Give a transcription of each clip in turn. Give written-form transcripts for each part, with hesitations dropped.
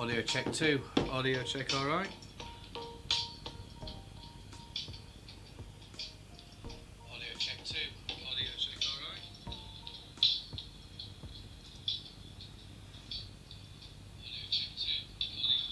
Audio check 2. Audio check alright? Audio check 2. Audio check alright? Audio check 2. Audio check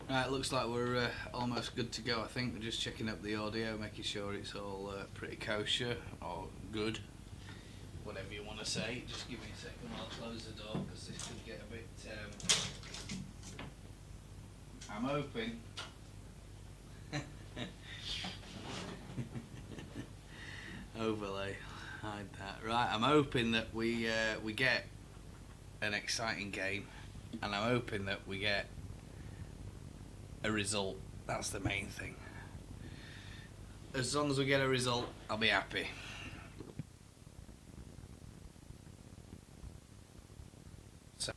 Right, looks like we're almost good to go. I think we're just checking up the audio, making sure it's all pretty kosher or good, whatever you want to say. Just give me a second while I close the door because this could get a bit. I'm hoping. Overlay, hide that. Right, I'm hoping that we get an exciting game, and I'm hoping that we get a result. That's the main thing. As long as we get a result, I'll be happy. So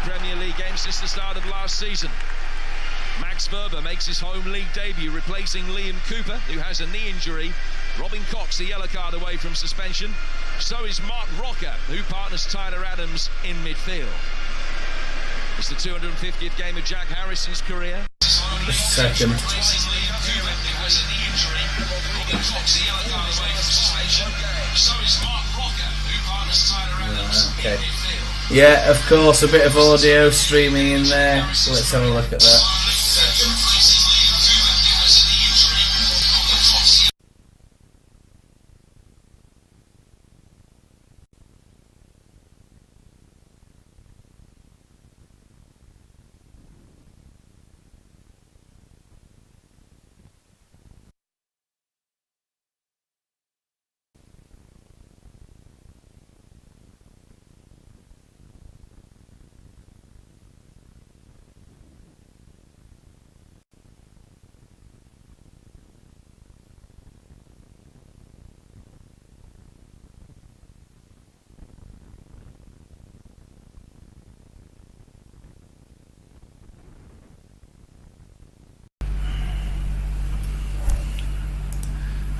Premier League game since the start of last season. Max Verber makes his home league debut, replacing Liam Cooper, who has a knee injury. Robin Cox, the yellow card away from suspension. So is Mark Rocker, who partners Tyler Adams in midfield. It's the 250th game of Jack Harrison's career. Second. Okay. Yeah, of course, a bit of audio streaming in there. So let's have a look at that.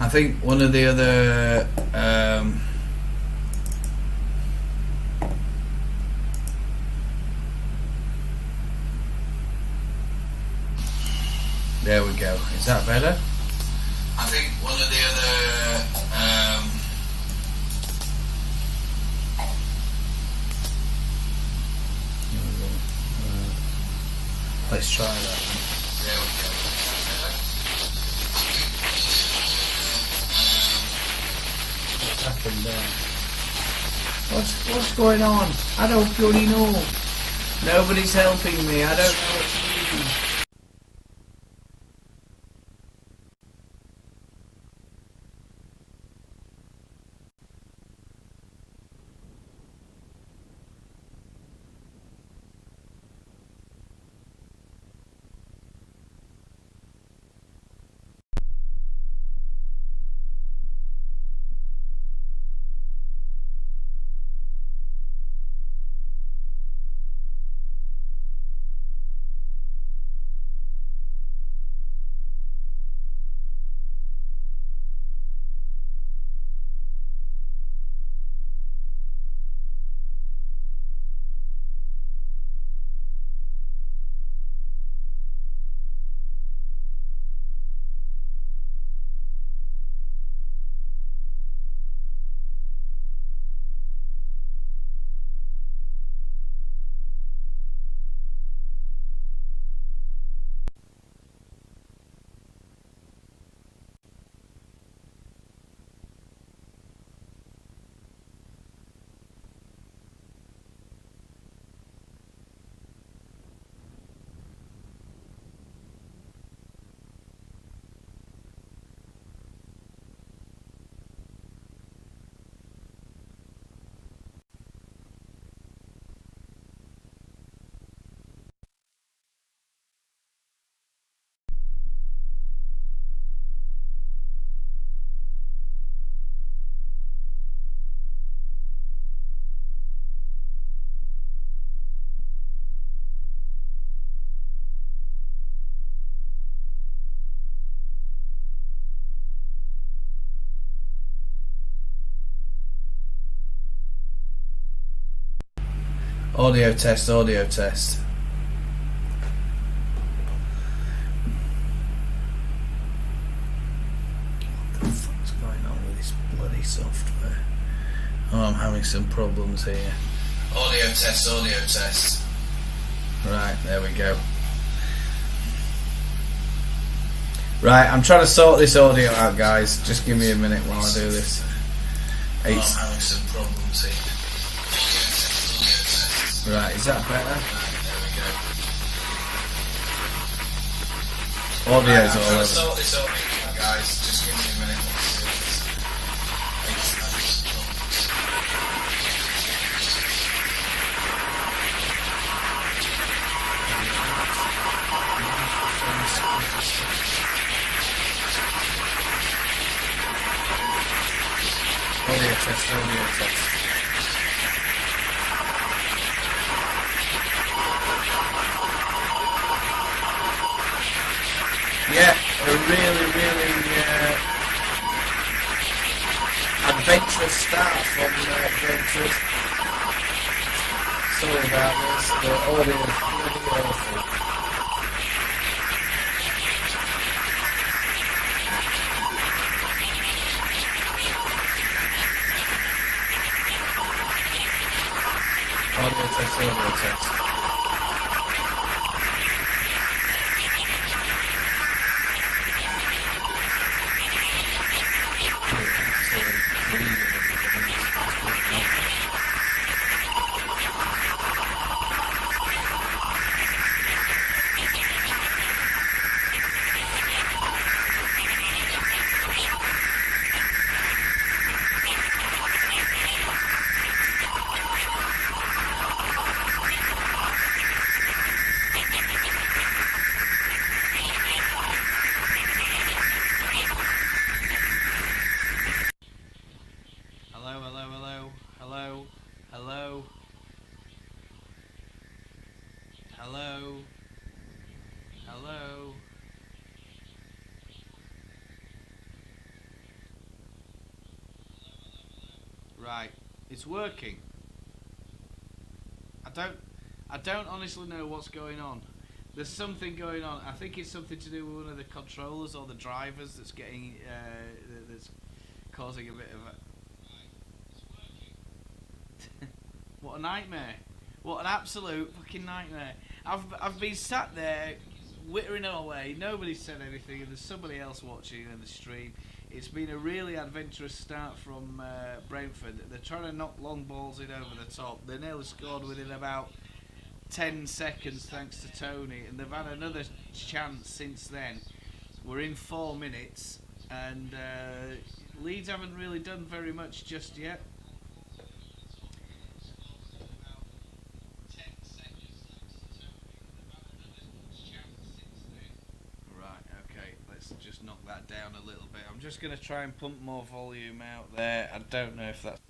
I think one of the other there we go. Is that better? I think one of the other let's try that. There we go. Happened there. What's going on? I don't bloody know. Nobody's helping me. I don't know what to do. Audio test, audio test. What the fuck's going on with this bloody software? Oh, I'm having some problems here. Audio test, audio test. Right, there we go. Right, I'm trying to sort this audio out, guys. Just give me a minute while I do this. I'm having some problems here. Right, is that better? There we go. Audio's all over. Sort this audio out, guys. Just give me a minute. Audio test, audio test. Brentford. Sorry about this, the audio is bloody awful. Audio test, audio test. Hello. Right, it's working. I don't honestly know what's going on. There's something going on. I think it's something to do with one of the controllers or the drivers that's getting that's causing a bit of a what a nightmare. What an absolute fucking nightmare. I've been sat there whittering away, nobody's said anything, and there's somebody else watching in the stream. It's been a really adventurous start from Brentford. They're trying to knock long balls in over the top. They nearly scored within about 10 seconds thanks to Tony, and they've had another chance since then. We're in 4 minutes, and Leeds haven't really done very much just yet. Just knock that down a little bit. I'm just going to try and pump more volume out there. I don't know if that's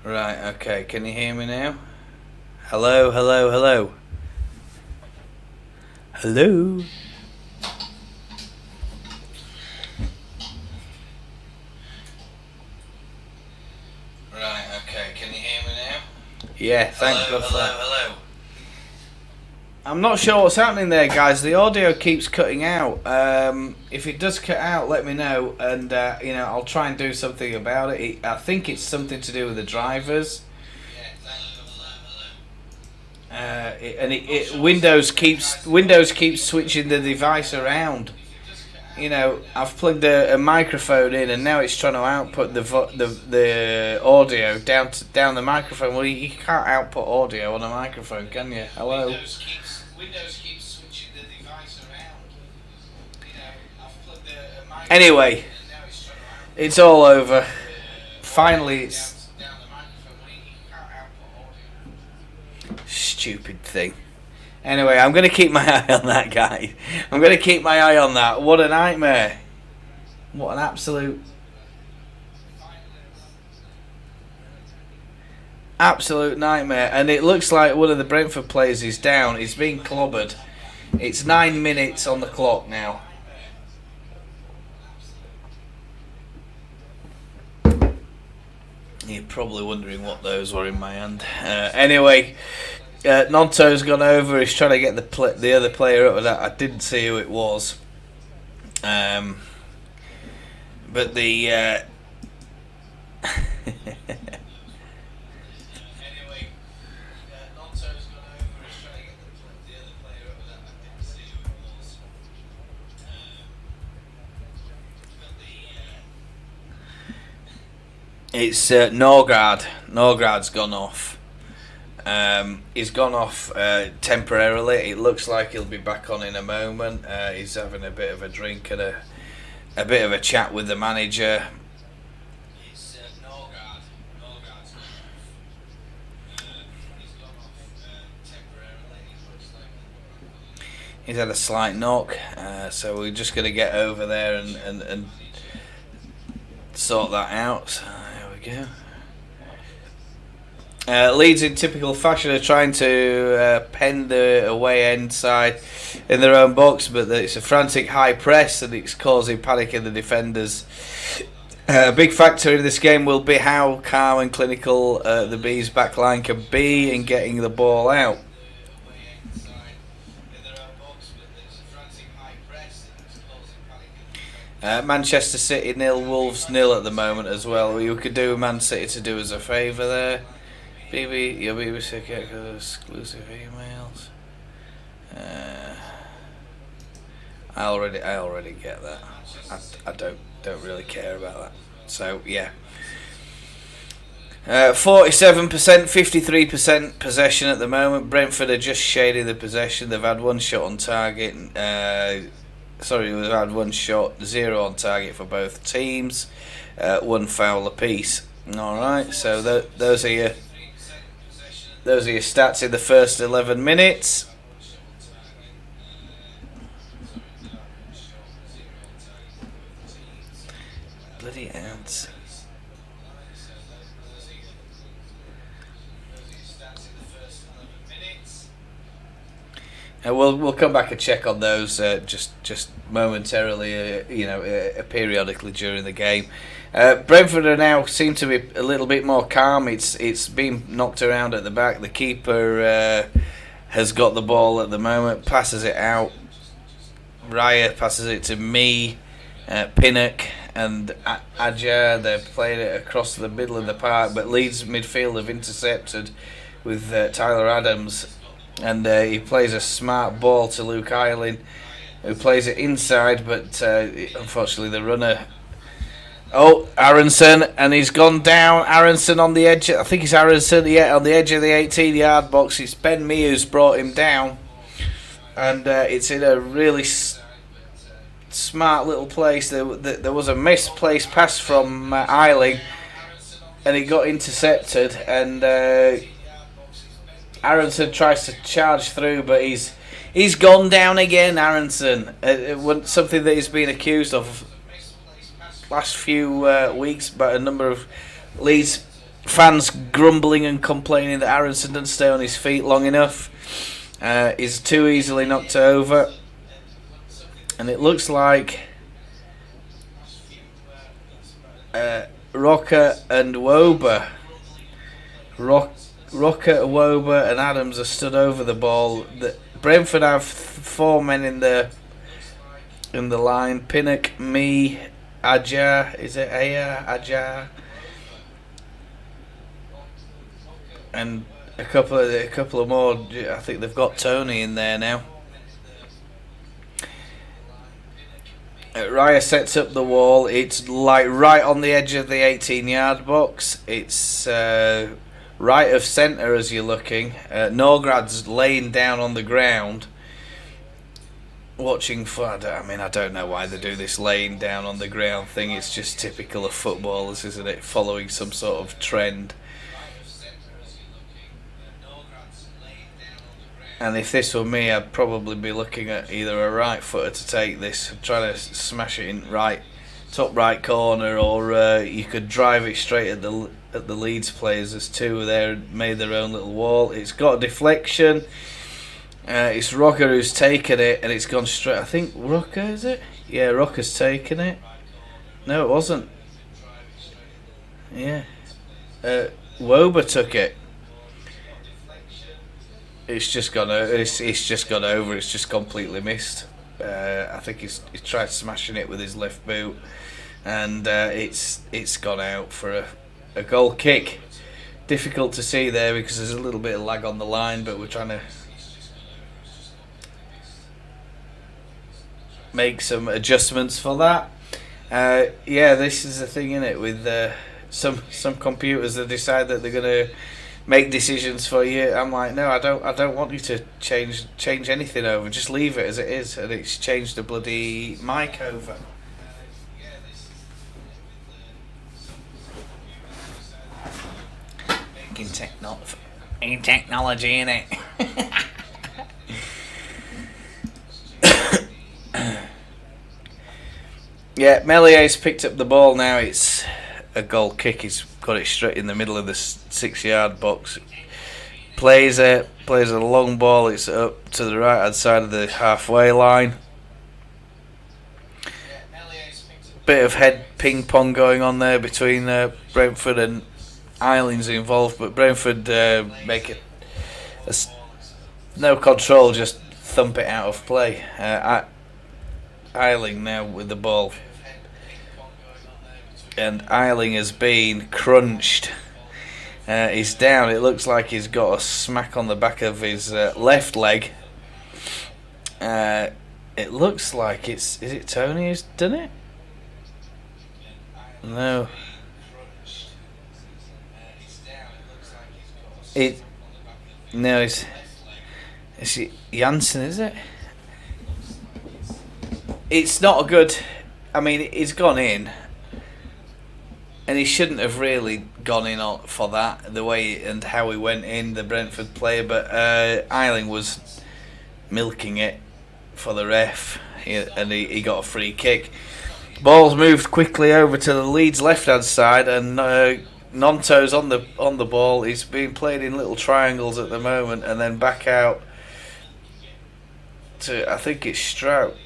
Right, okay, can you hear me now? Hello, hello, hello. Hello? Right, okay, can you hear me now? Yeah, thank God for that. Hello. I'm not sure what's happening there, guys. The audio keeps cutting out. If it does cut out, let me know, and I'll try and do something about it. I think it's something to do with the drivers. Windows keeps switching the device around. I've plugged a microphone in, and now it's trying to output the audio down the microphone. Well, you can't output audio on a microphone, can you? Hello. Windows keeps switching the device around. I've plugged a microphone. Anyway, it's all over. Finally, it's down the microphone. You can't output audio. Stupid thing. Anyway, I'm going to keep my eye on that, guy. I'm going to keep my eye on that. What a nightmare. What an absolute nightmare. And it looks like one of the Brentford players is down. He's being clobbered. It's 9 minutes on the clock now. You're probably wondering what those were in my hand. Anyway... Nonto's gone over. He's trying to get the other player up with that. I didn't see who it was, but the anyway, Nonto's gone over. He's trying to get the other player up with that. I didn't see who it was, but it's Norgard. Norgard's gone off. He's gone off temporarily. It looks like he'll be back on in a moment. He's having a bit of a drink and a bit of a chat with the manager. It's Norgard's gone off. He's gone off temporarily. It looks like he's had a slight knock. So we're just going to get over there and sort that out. So there we go. Leeds, in typical fashion, are trying to pen the away end side in their own box, but it's a frantic high press and it's causing panic in the defenders. A big factor in this game will be how calm and clinical the Bees' backline can be in getting the ball out. Manchester City 0, Wolves 0 at the moment as well. You could do Man City to do us a favour there. Your BBC get exclusive emails. I already get that. I don't really care about that. So yeah. 47%, 53% possession at the moment. Brentford are just shading the possession. They've had one shot on target. We've had one shot, 0 on target for both teams. One foul apiece. All right. So those are your stats in the first 11 minutes. Bloody ants. We'll come back and check on those just momentarily, periodically during the game. Brentford are now seem to be a little bit more calm. It's been knocked around at the back. The keeper has got the ball at the moment, passes it out. Raya passes it to me, Pinnock and Ajar. They're playing it across the middle of the park, but Leeds midfield have intercepted with Tyler Adams, and he plays a smart ball to Luke Ayling, who plays it inside, but unfortunately the runner... Oh, Aronson, and he's gone down. Aronson on the edge. I think it's Aronson, on the edge of the 18-yard box. It's Ben Mee who's brought him down. And it's in a really smart little place. There was a misplaced pass from Ayling, and it got intercepted. And Aronson tries to charge through, but he's gone down again, Aronson. Something that he's been accused of last few weeks, but a number of Leeds fans grumbling and complaining that Aronson doesn't stay on his feet long enough. He's too easily knocked over. And it looks like Rocker and Wober. Rocker, Wober and Adams are stood over the ball. Brentford have 4 men in the line. Pinnock, me, Ajar. Is it Aya? Ajar? And a couple of more. I think they've got Tony in there now. Raya sets up the wall. It's like right on the edge of the 18-yard box. It's right of centre as you're looking. Norgrad's laying down on the ground, watching for. I don't know why they do this laying down on the ground thing. It's just typical of footballers, isn't it? Following some sort of trend. And if this were me, I'd probably be looking at either a right footer to take this, trying to smash it in top right corner, or you could drive it straight at the Leeds players. There's 2 there, made their own little wall. It's got a deflection. It's Rocker who's taken it, and it's gone straight. I think Rocker, is it? Yeah, Rocker's taken it. No, it wasn't. Yeah, Wober took it. It's just gone. It's just gone over. It's just completely missed. I think he's tried smashing it with his left boot, and it's gone out for a goal kick. Difficult to see there because there's a little bit of lag on the line, but we're trying to make some adjustments for that. Yeah, this is the thing, isn't it? With some computers that decide that they're gonna make decisions for you. I'm like, no, I don't want you to change anything over. Just leave it as it is, and it's changed the bloody mic over. In technology, innit? Yeah, Melier's picked up the ball now. It's a goal kick. He's got it straight in the middle of the 6-yard box. Plays a long ball. It's up to the right hand side of the halfway line. Bit of head ping pong going on there between Brentford and Eiling's involved, but Brentford make it no control, just thump it out of play. Eiling now with the ball. And Eiling has been crunched. He's down. It looks like he's got a smack on the back of his left leg. It looks like is it Tony who's done it? No. It's Janssen, is it? It's not a good. I mean, he's gone in. And he shouldn't have really gone in for that, the way and how he went in, the Brentford player. But Eiling was milking it for the ref, and he got a free kick. Ball's moved quickly over to the Leeds left-hand side, and Nonto's on the ball. He's being played in little triangles at the moment, and then back out to, I think it's Strout.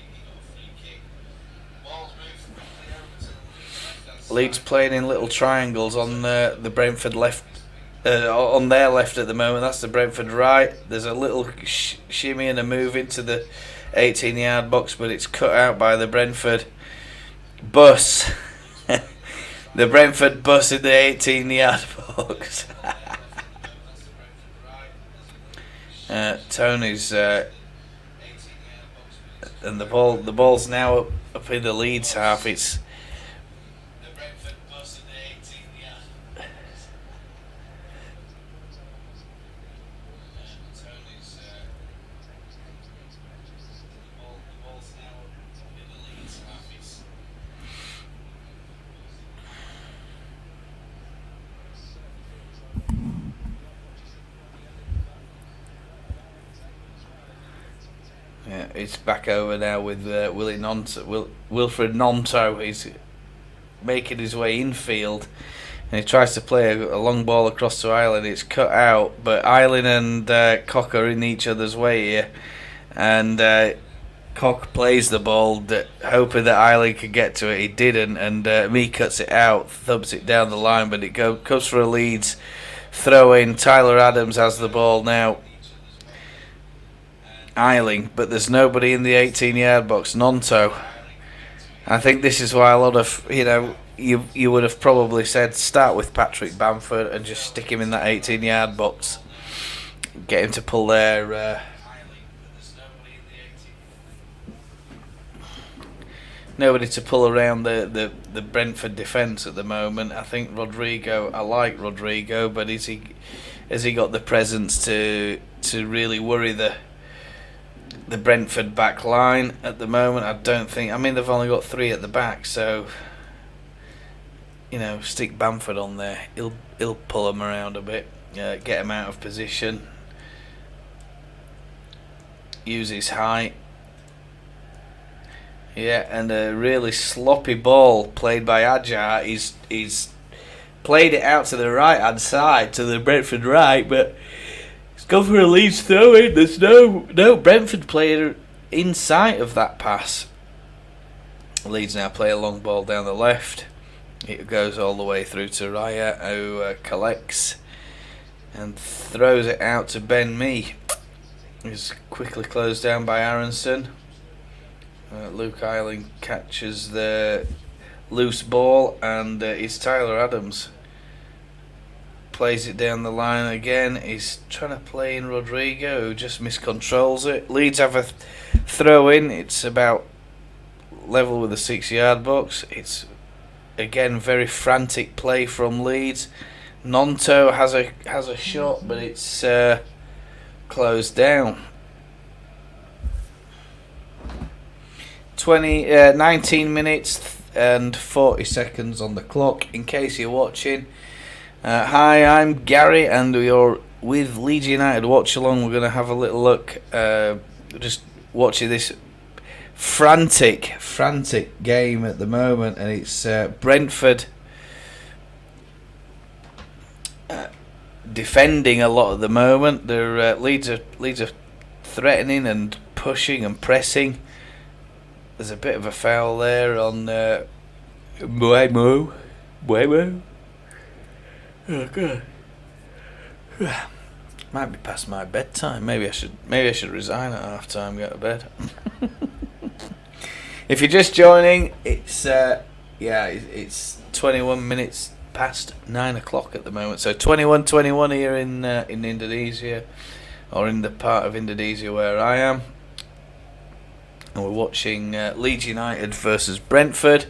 Leeds playing in little triangles on the Brentford left, on their left at the moment. That's the Brentford right. There's a little shimmy and a move into the 18-yard box, but it's cut out by the Brentford bus. The Brentford bus in the 18-yard box. Tony's and the ball's now up in the Leeds half. It's it's back over now with Wilfred Nonto. He's making his way infield. and he tries to play a long ball across to Ireland. It's cut out, but Ireland and Koch are in each other's way here, and Koch plays the ball, hoping that Ireland could get to it. He didn't, and me cuts it out, thumps it down the line, but it goes for a Leeds throw in. Tyler Adams has the ball now. Eiling, but there's nobody in the 18-yard box. Nonto. I think this is why a lot of, you would have probably said start with Patrick Bamford and just stick him in that 18-yard box. Get him to pull their... nobody to pull around the Brentford defence at the moment. I think Rodrigo, I like Rodrigo, but has he got the presence to really worry the Brentford back line at the moment? I don't think. I mean, they've only got 3 at the back, so stick Bamford on there. He'll pull them around a bit, get him out of position, use his height. Yeah, and a really sloppy ball played by Ajar. He's played it out to the right hand side, to the Brentford right, but go for a Leeds throw in. There's no Brentford player in sight of that pass. Leeds now play a long ball down the left. It goes all the way through to Raya, who collects and throws it out to Ben Mee. He's quickly closed down by Aronson. Luke Eiling catches the loose ball, and it's Tyler Adams. Plays it down the line again. He's trying to play in Rodrigo, who just miscontrols it. Leeds have a throw in. It's about level with the 6-yard box. It's again very frantic play from Leeds. Nonto has a shot, but it's closed down. 19 minutes and 40 seconds on the clock. In case you're watching. Hi, I'm Gary, and you're with Leeds United Watchalong. We're going to have a little look, just watching this frantic game at the moment, and it's Brentford defending a lot at the moment. They're Leeds are threatening and pushing and pressing. There's a bit of a foul there on Buemo. Oh god. Might be past my bedtime. Maybe I should resign at half time and go to bed. If you're just joining, it's 21 minutes past 9 o'clock at the moment. So 21:21 here in Indonesia, or in the part of Indonesia where I am. And we're watching Leeds United versus Brentford.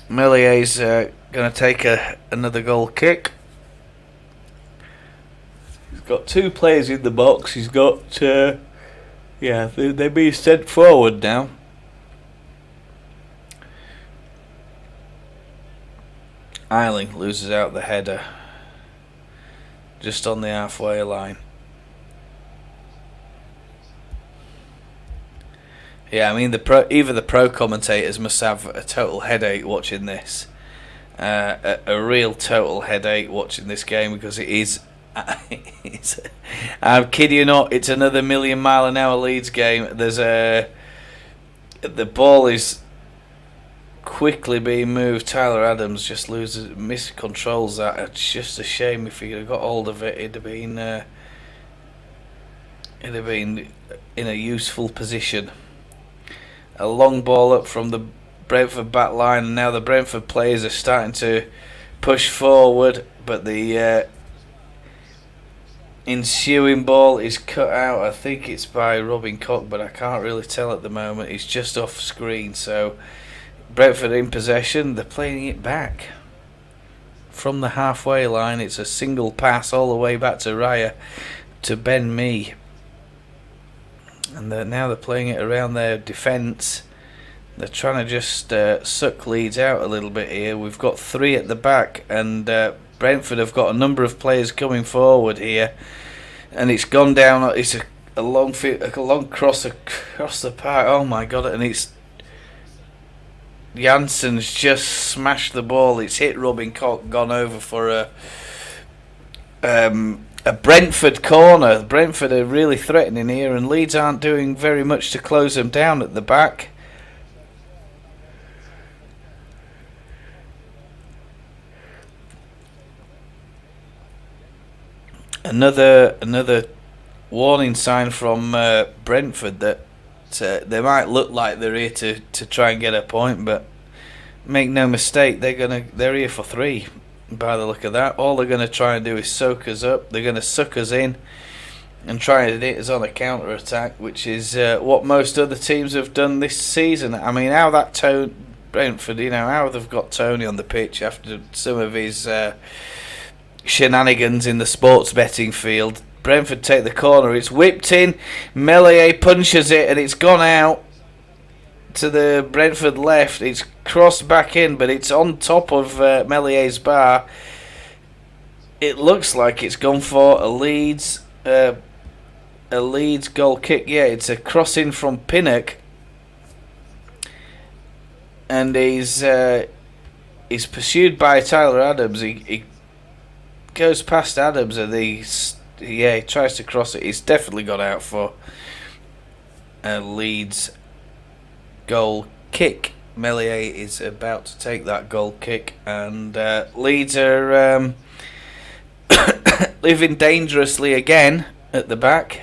Mellier's going to take another goal kick. He's got 2 players in the box. He's got, they're being sent forward now. Eiling loses out the header just on the halfway line. Yeah, I mean even the pro commentators must have a total headache watching this. A real total headache watching this game, because it is. I'm kidding you not. It's another million-mile-an-hour Leeds game. The ball is quickly being moved. Tyler Adams just miscontrols that. It's just a shame. If he'd have got hold of it, it'd have been in a useful position. A long ball up from the Brentford back line, and now the Brentford players are starting to push forward, but the ensuing ball is cut out. I think it's by Robin Koch, but I can't really tell at the moment. It's just off screen. So Brentford in possession. They're playing it back from the halfway line. It's a single pass all the way back to Raya, to Ben Mee. And now they're playing it around their defence. They're trying to just suck Leeds out a little bit here. We've got 3 at the back, and Brentford have got a number of players coming forward here. And it's gone down. It's a long cross across the park. Oh my god! And it's Jansen's just smashed the ball. It's hit Robin Koch, gone over for a Brentford corner. Brentford are really threatening here, and Leeds aren't doing very much to close them down at the back. Another warning sign from Brentford that they might look like they're here to try and get a point, but make no mistake, they're here for 3. By the look of that, all they're going to try and do is soak us up. They're going to suck us in and try and hit us on a counter attack, which is what most other teams have done this season. I mean, how that Brentford, how they've got Tony on the pitch after some of his shenanigans in the sports betting field. Brentford take the corner, it's whipped in, Meslier punches it and it's gone out to the Brentford left. It's crossed back in, but it's on top of Mellier's bar. It looks like it's gone for a Leeds goal kick. Yeah, it's a crossing from Pinnock, and he's pursued by Tyler Adams. He goes past Adams and he tries to cross it. He's definitely got out for a Leeds goal kick. Meslier is about to take that goal kick, and Leeds are living dangerously again at the back.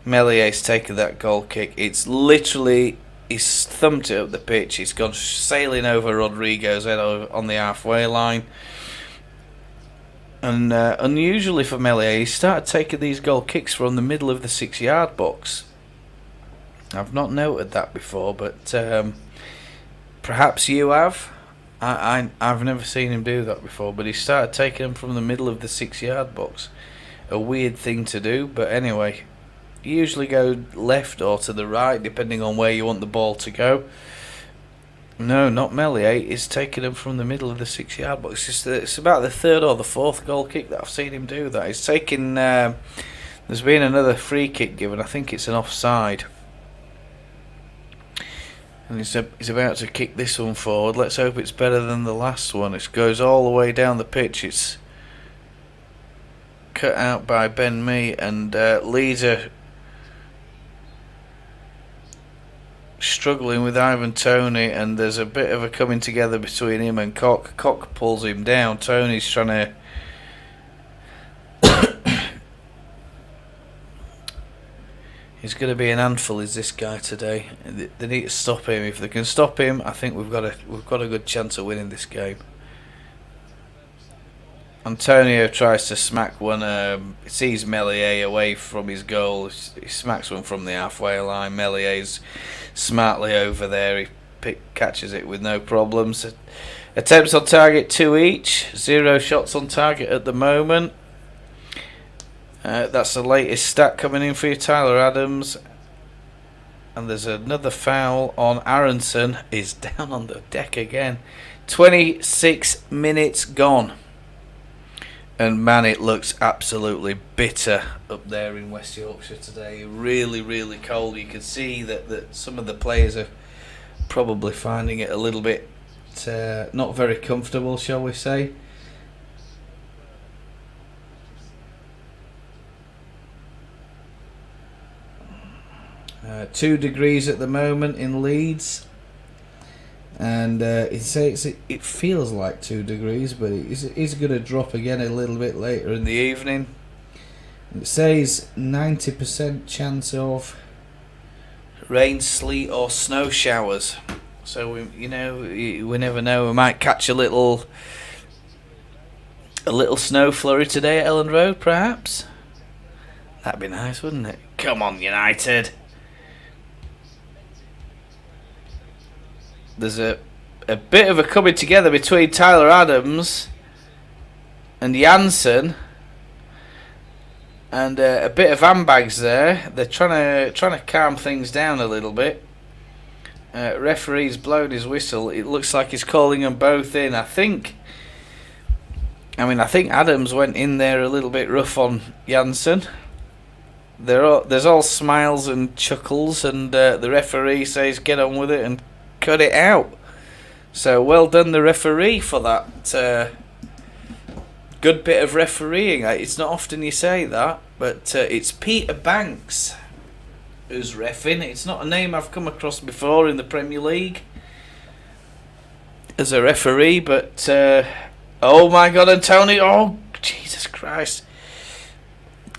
Mellier's taken that goal kick. It's literally, he's thumped it up the pitch. He's gone sailing over Rodrigo's head on the halfway line. And unusually for Meslier, he started taking these goal kicks from the middle of the 6-yard box. I've not noted that before, but perhaps you have. I've never seen him do that before, but he started taking them from the middle of the 6-yard box. A weird thing to do, but anyway. You usually go left or to the right, depending on where you want the ball to go. No, not Meslier. He's taking them from the middle of the 6-yard box. It's about the 3rd or the 4th goal kick that I've seen him do that. He's taking... there's been another free kick given. I think it's an offside. And he's about to kick this one forward. Let's hope it's better than the last one. It goes all the way down the pitch. It's cut out by Ben Mee, and Leeds are struggling with Ivan Toney, and there's a bit of a coming together between him and Koch. Koch pulls him down. Tony's trying to he's going to be an handful, is this guy today. They need to stop him. If they can stop him, I think we've got a good chance of winning this game. Antonio tries to smack one. Sees Meslier away from his goal. He smacks one from the halfway line. Mellier's smartly over there. He catches it with no problems. Attempts on target 2 each. 0 shots on target at the moment. That's the latest stat coming in for you, Tyler Adams. And there's another foul on Aronson. He's down on the deck again. 26 minutes gone. And man, it looks absolutely bitter up there in West Yorkshire today. Really, really cold. You can see that some of the players are probably finding it a little bit not very comfortable, shall we say. Uh, 2 degrees at the moment in Leeds. And it feels like 2 degrees, but it is going to drop again a little bit later in the evening. It says 90% chance of rain, sleet, or snow showers. So we never know. We might catch a little snow flurry today at Ellen Road, perhaps. That'd be nice, wouldn't it? Come on, United. There's a bit of a coming together between Tyler Adams and Jansen, and a bit of handbags there. They're trying to calm things down a little bit. Referee's blown his whistle. It looks like he's calling them both in. I think Adams went in there a little bit rough on Jansen. There's all smiles and chuckles, and the referee says get on with it and cut it out. So well done the referee for that. Good bit of refereeing. It's not often you say that, but it's Peter Banks who's reffing. It's not a name I've come across before in the Premier League as a referee, but oh my God, Antonio! Oh, Jesus Christ!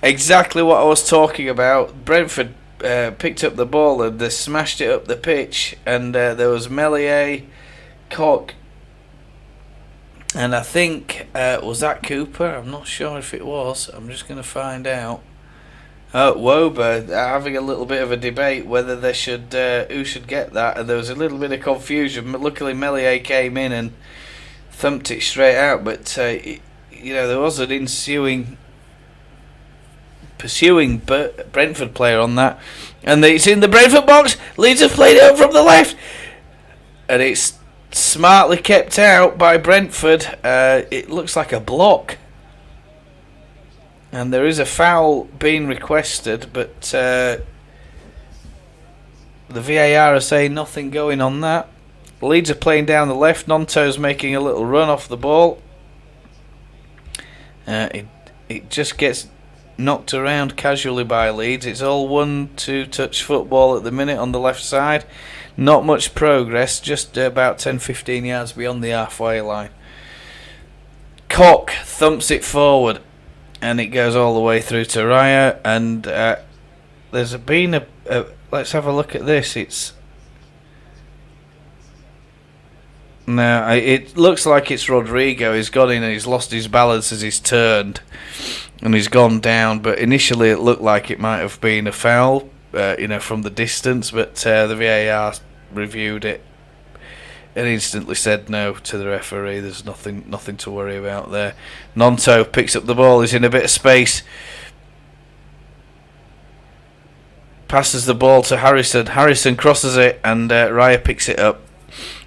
Exactly what I was talking about. Brentford picked up the ball and they smashed it up the pitch, and there was Meslier, Koch, and I think was that Cooper? I'm not sure if it was. I'm just going to find out. Wober having a little bit of a debate whether they should who should get that, and there was a little bit of confusion. Luckily, Meslier came in and thumped it straight out. But there was an pursuing Brentford player on that, and it's in the Brentford box. Leeds have played it up from the left, and it's smartly kept out by Brentford. It looks like a block. And there is a foul being requested, but the VAR are saying nothing going on that. Leeds are playing down the left. Nonto's making a little run off the ball. It just gets knocked around casually by Leeds. It's all 1-2 touch football at the minute on the left side. Not much progress, just about 10-15 yards beyond the halfway line. Koch thumps it forward, and it goes all the way through to Raya, and there's been a let's have a look at this. It looks like it's Rodrigo. He's got in and he's lost his balance as he's turned, and he's gone down. But initially it looked like it might have been a foul, from the distance. But the VAR reviewed it and instantly said no to the referee. There's nothing to worry about there. Nonto picks up the ball. He's in a bit of space. Passes the ball to Harrison. Harrison crosses it, and Raya picks it up.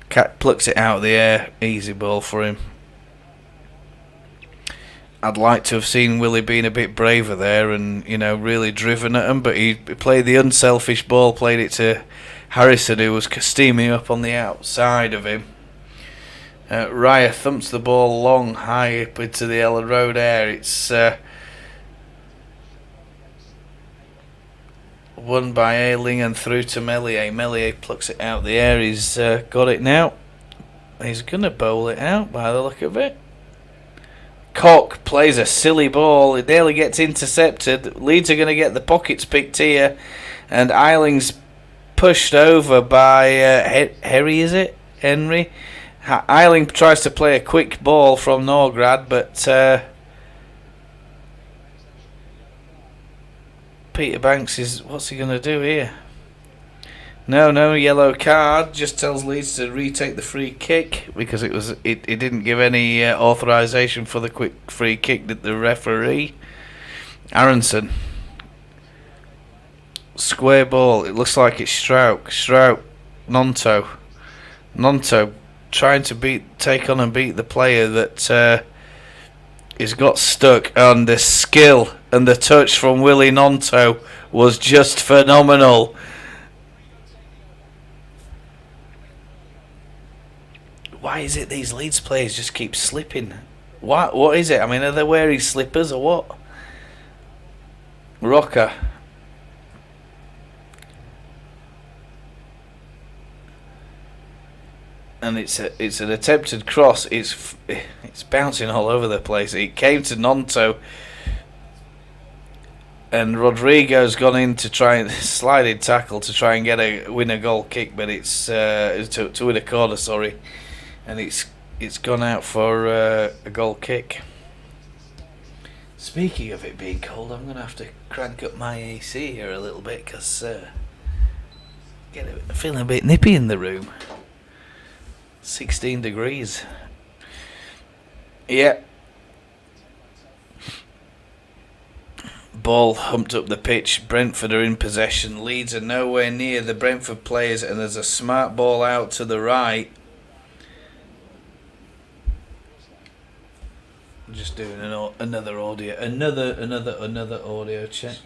Cat plucks it out of the air. Easy ball for him. I'd like to have seen Willie being a bit braver there and really driven at him, but he played the unselfish ball. Played it to Harrison, who was steaming up on the outside of him. Raya thumps the ball long, high up into the Ellen Road air. It's won by Ayling and through to Meslier. Meslier plucks it out the air. He's got it now. He's going to bowl it out by the look of it. Koch plays a silly ball. It nearly gets intercepted. Leeds are going to get the pockets picked here, and Ayling's pushed over by Henry. Ayling tries to play a quick ball from Norgrad, but Peter Banks what's he going to do here? No yellow card. Just tells Leeds to retake the free kick because it didn't give any authorisation for the quick free kick, did the referee. Aronson. Square ball. It looks like it's Strout. Nonto trying to take on and beat the player that he's got stuck, and the skill and the touch from Willie Nonto was just phenomenal. Why is it these Leeds players just keep slipping? What is it? I mean, are they wearing slippers or what? Rocker. And it's an attempted cross. It's bouncing all over the place. It came to Nonto, and Rodrigo's gone in to try and sliding tackle to try and win a goal kick, but it's to win a corner. Sorry, and it's gone out for a goal kick. Speaking of it being cold, I'm going to have to crank up my AC here a little bit because feeling a bit nippy in the room. 16 degrees. Yeah. Ball humped up the pitch. Brentford are in possession. Leeds are nowhere near the Brentford players, and there's a smart ball out to the right. I'm just doing another audio, another audio check.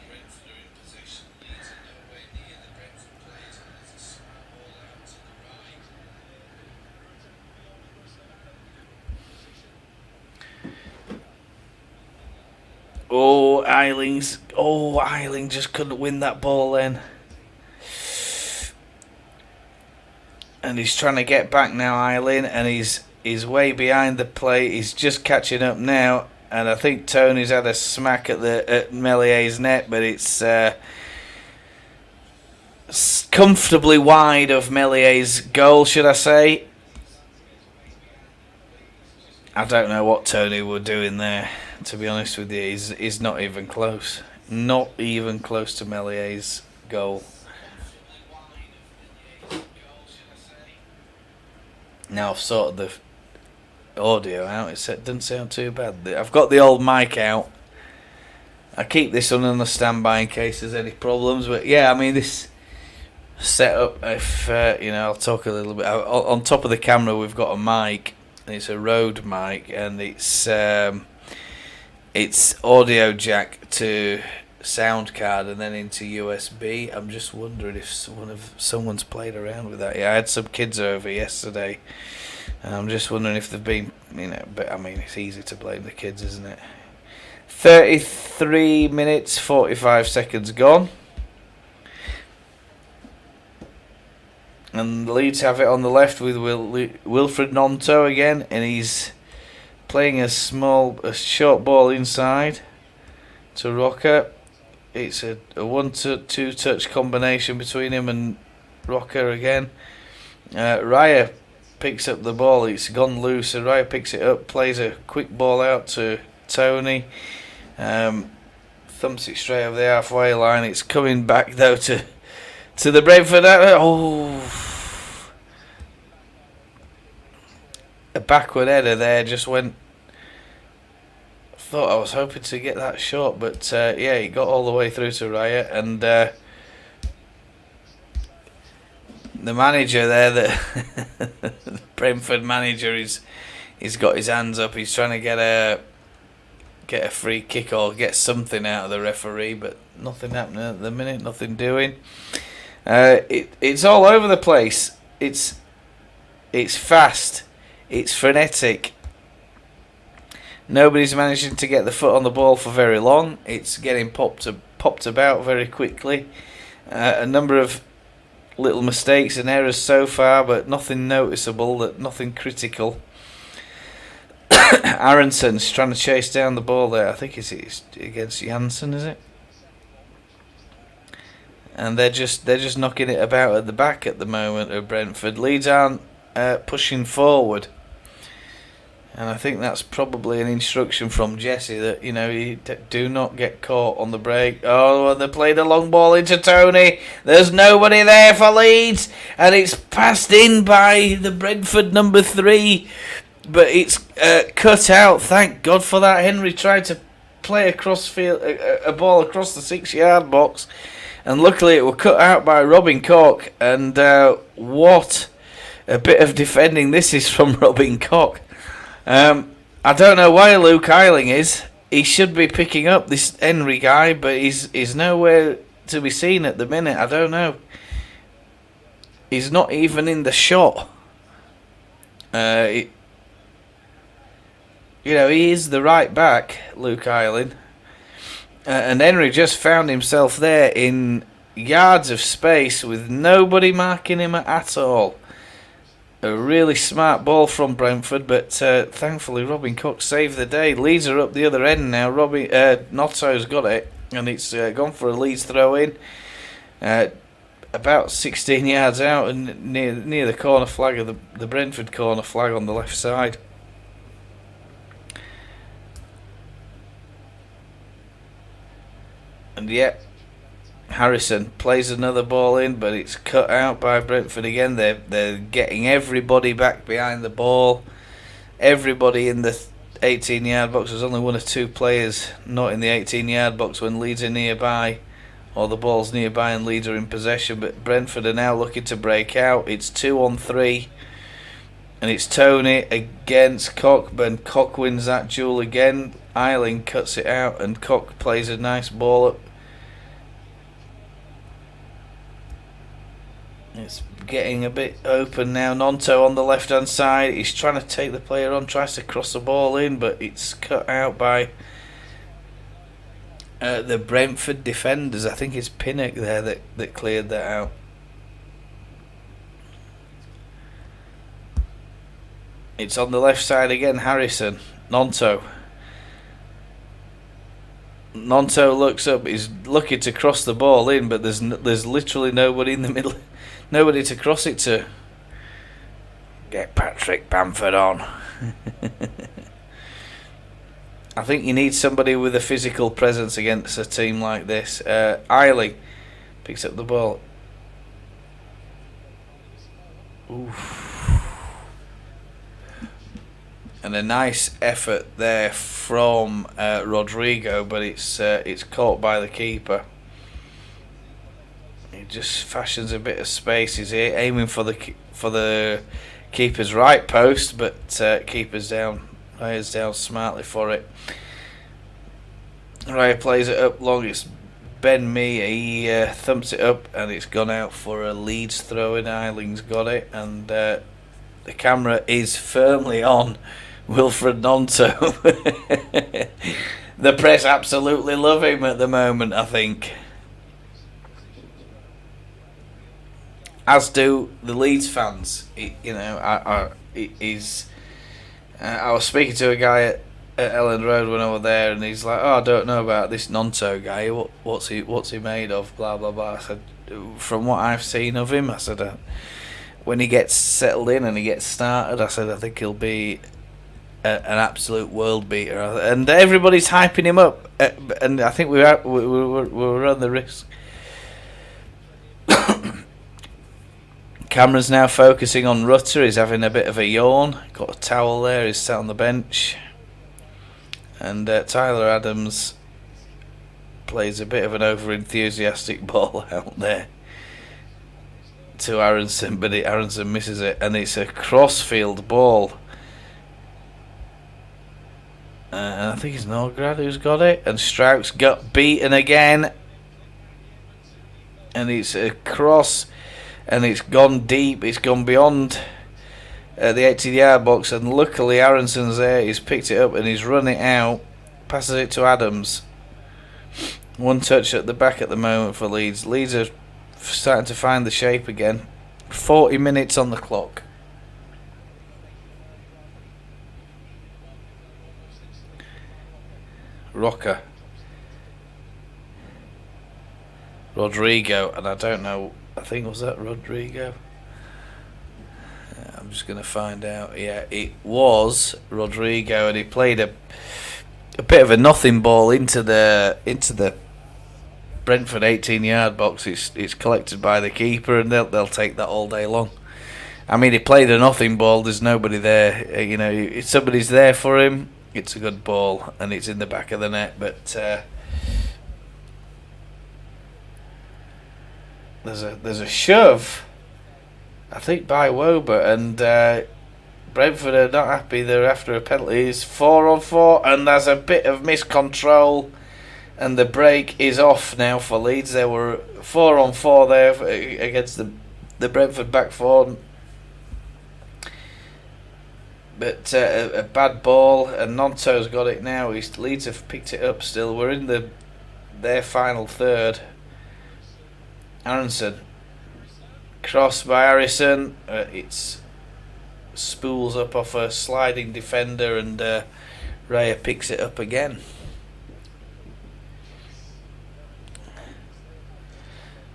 Oh, Eiling just couldn't win that ball then. And he's trying to get back now, Eiling, and he's way behind the play. He's just catching up now, and I think Tony's had a smack at Mellier's net, but it's comfortably wide of Mellier's goal, should I say. I don't know what Tony were doing there, to be honest with you. He's not even close. Not even close to Mellier's goal. Now I've sorted the audio out. It doesn't sound too bad. I've got the old mic out. I keep this on the standby in case there's any problems. But yeah, I mean, this setup, if I'll talk a little bit. On top of the camera we've got a mic, and it's a Rode mic, and it's audio jack to sound card and then into USB. I'm just wondering if someone's played around with that. Yeah, I had some kids over yesterday, and I'm just wondering if they've been, but I mean, it's easy to blame the kids, isn't it? 33 minutes 45 seconds gone. And Leeds have it on the left with Wilfred Nonto again, and he's playing a short ball inside to Rocker. It's a 1-2 touch combination between him and Rocker again. Raya picks up the ball. It's gone loose. So Raya picks it up, plays a quick ball out to Tony. Thumps it straight over the halfway line. It's coming back though to the Brentford. A backward header there just went. Thought I was hoping to get that shot, but he got all the way through to Raya, and the manager there, the Brentford manager, he's got his hands up. He's trying to get a free kick or get something out of the referee, but nothing happening at the minute. Nothing doing. It's all over the place. It's fast. It's frenetic. Nobody's managing to get the foot on the ball for very long. It's getting popped about very quickly. A number of little mistakes and errors so far, but nothing noticeable, nothing critical. Aronson's trying to chase down the ball there. I think it's against Janssen, is it? And they're just knocking it about at the back at the moment of Brentford. Leeds aren't pushing forward. And I think that's probably an instruction from Jesse that, you do not get caught on the break. Oh, and they played a long ball into Tony. There's nobody there for Leeds. And it's passed in by the Brentford number 3. But it's cut out. Thank God for that. Henry tried to play a ball across the 6-yard box. And luckily it was cut out by Robin Koch. And what a bit of defending this is from Robin Koch. I don't know where Luke Eiling is. He should be picking up this Henry guy, but he's nowhere to be seen at the minute. I don't know. He's not even in the shot. He is the right back, Luke Eiling. And Henry just found himself there in yards of space with nobody marking him at all. A really smart ball from Brentford, but thankfully Robin Koch saved the day. Leeds are up the other end now. Notto's got it, and it's gone for a Leeds throw in. About 16 yards out and near the corner flag of the Brentford corner flag on the left side. And Harrison plays another ball in, but it's cut out by Brentford again. They're getting everybody back behind the ball. Everybody in the 18-yard box. There's only one or two players not in the 18-yard box when Leeds are nearby, or the ball's nearby and Leeds are in possession. But Brentford are now looking to break out. It's 2-on-3, and it's Tony against Cockburn. Koch wins that duel again. Eiling cuts it out, and Koch plays a nice ball up. It's getting a bit open now. Nonto on the left hand side. He's trying to take the player on, tries to cross the ball in, but it's cut out by The Brentford defenders, I think it's Pinnock there that cleared that out. It's on the left side again, Harrison. Nonto looks up, he's looking to cross the ball in, but there's literally nobody in the middle, nobody to cross it to. Get Patrick Bamford on. I think you need somebody with a physical presence against a team like this. Eiley picks up the ball. Oof. And a nice effort there from Rodrigo, but it's caught by the keeper. He just fashions a bit of space. He's aiming for the keeper's right post, but keeper's down. Raya's down smartly for it. Raya plays it up long. It's Ben Mee. He thumps it up, and it's gone out for a Leeds throw-in. Eiling's got it, and the camera is firmly on Wilfred Gnonto. The press absolutely love him at the moment, I think. As do the Leeds fans. I was speaking to a guy at Ellen Road when I was there, and he's like, "Oh, I don't know about this Gnonto guy. What's he made of? Blah blah blah." I said, "From what I've seen of him," I said, "when he gets settled in and he gets started, I said I think he'll be an absolute world beater." And everybody's hyping him up, and I think we were on the risk. Cameron's now focusing on Rutter. He's having a bit of a yawn. Got a towel there. He's sat on the bench. And Tyler Adams plays a bit of an over-enthusiastic ball out there to Aronson, but Aronson misses it, and it's a cross-field ball. And I think it's Norgrad who's got it, and Strauch's got beaten again. And it's a cross, and it's gone deep. It's gone beyond the 80-yard box, and luckily Aronson's there. He's picked it up and he's run it out, passes it to Adams. One touch at the back at the moment for Leeds. Leeds are starting to find the shape again. 40 minutes on the clock. Rocker, Rodrigo, and I don't know, I think was that Rodrigo? I'm just going to find out. Yeah, it was Rodrigo, and he played a bit of a nothing ball into the Brentford 18-yard box. It's collected by the keeper, and they'll take that all day long. I mean, he played a nothing ball. There's nobody there. If somebody's there for him, it's a good ball, and it's in the back of the net. But there's a shove, I think, by Wober, and Brentford are not happy. They're after a penalty. It's 4-on-4, and there's a bit of miscontrol, and the break is off now for Leeds. There were 4-on-4 there against the Brentford back four, but a bad ball, and Gnonto's got it now. Leeds have picked it up still. We're in their final third. Aronson. Cross by Harrison. It's spools up off a sliding defender, and Raya picks it up again.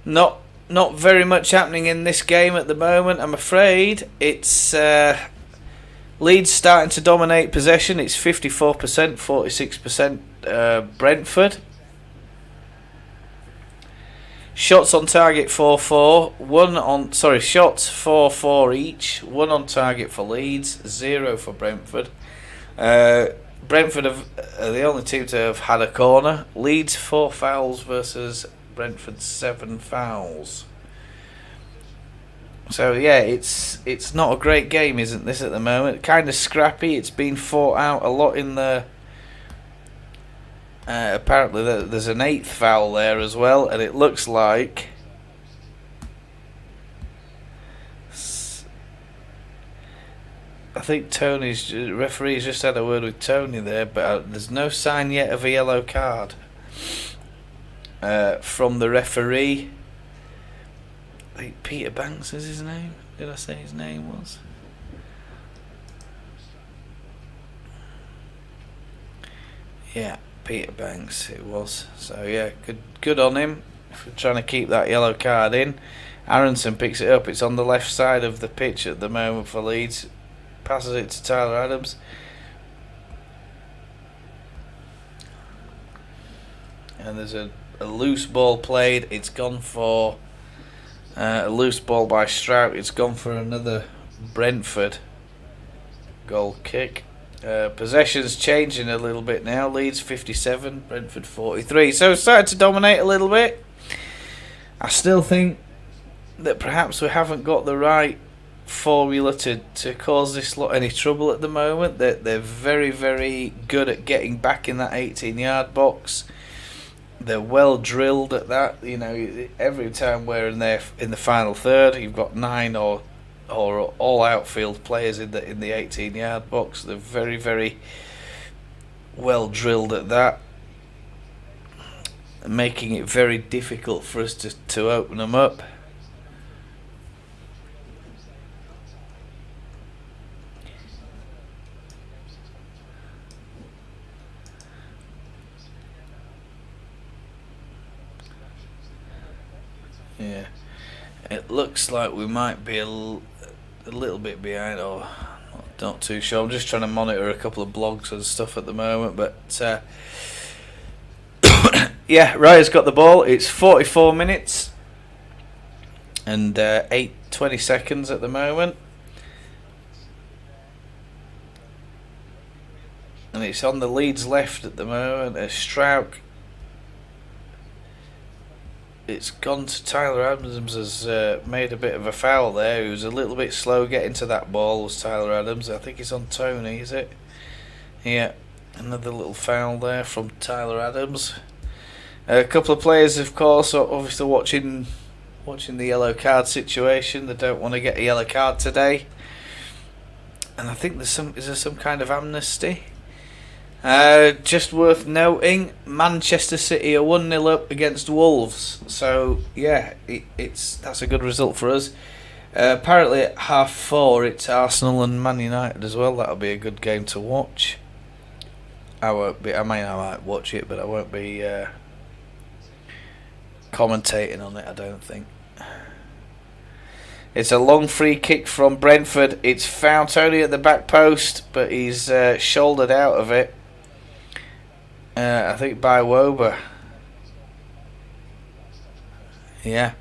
Not very much happening in this game at the moment, I'm afraid. It's Leeds starting to dominate possession. It's 54%, 46% Brentford. Shots on target 4-4. Shots 4-4 each. 1 on target for Leeds, 0 for Brentford. Brentford are the only team to have had a corner. Leeds 4 fouls versus Brentford 7 fouls. So yeah, it's not a great game, isn't this, at the moment? Kind of scrappy. It's been fought out a lot in the. Apparently there's an 8th foul there as well, and it looks like I think referee's just had a word with Tony there, but there's no sign yet of a yellow card. from the referee. I think Peter Banks is his name. Did I say his name was? Yeah, Peter Banks it was. So yeah, good on him for trying to keep that yellow card in. Aronson picks it up. It's on the left side of the pitch at the moment for Leeds. Passes it to Tyler Adams. And there's a loose ball played. It's gone for a loose ball by Strout. It's gone for another Brentford goal kick. Possession's changing a little bit now. Leeds 57, Brentford 43. So it's started to dominate a little bit. I still think that perhaps we haven't got the right formula to cause this lot any trouble at the moment. They're very, very good at getting back in that 18-yard box. They're well drilled at that. You know, every time we're in there in the final third, you've got 9 or all outfield players in the 18-yard box. They're very, very well drilled at that, making it very difficult for us to open them up. Yeah, it looks like we might be a little bit behind, or not too sure. I'm just trying to monitor a couple of blogs and stuff at the moment, but yeah, Raya's got the ball. It's 44 minutes and 20 seconds at the moment, and it's on the Leeds left at the moment. Strouk. It's gone to Tyler Adams. Has made a bit of a foul there. He was a little bit slow getting to that ball, was Tyler Adams. I think it's on Tony, is it? Yeah, another little foul there from Tyler Adams. A couple of players, of course, are obviously watching the yellow card situation. They don't want to get a yellow card today, and I think is there some kind of amnesty? Just worth noting, Manchester City are 1-0 up against Wolves. So yeah, that's a good result for us. Apparently at 4:30 it's Arsenal and Man United as well. That'll be a good game to watch. I might watch it, but I won't be commentating on it, I don't think. It's a long free kick from Brentford. It's found Tony at the back post, but he's shouldered out of it. I think by Wober. Yeah.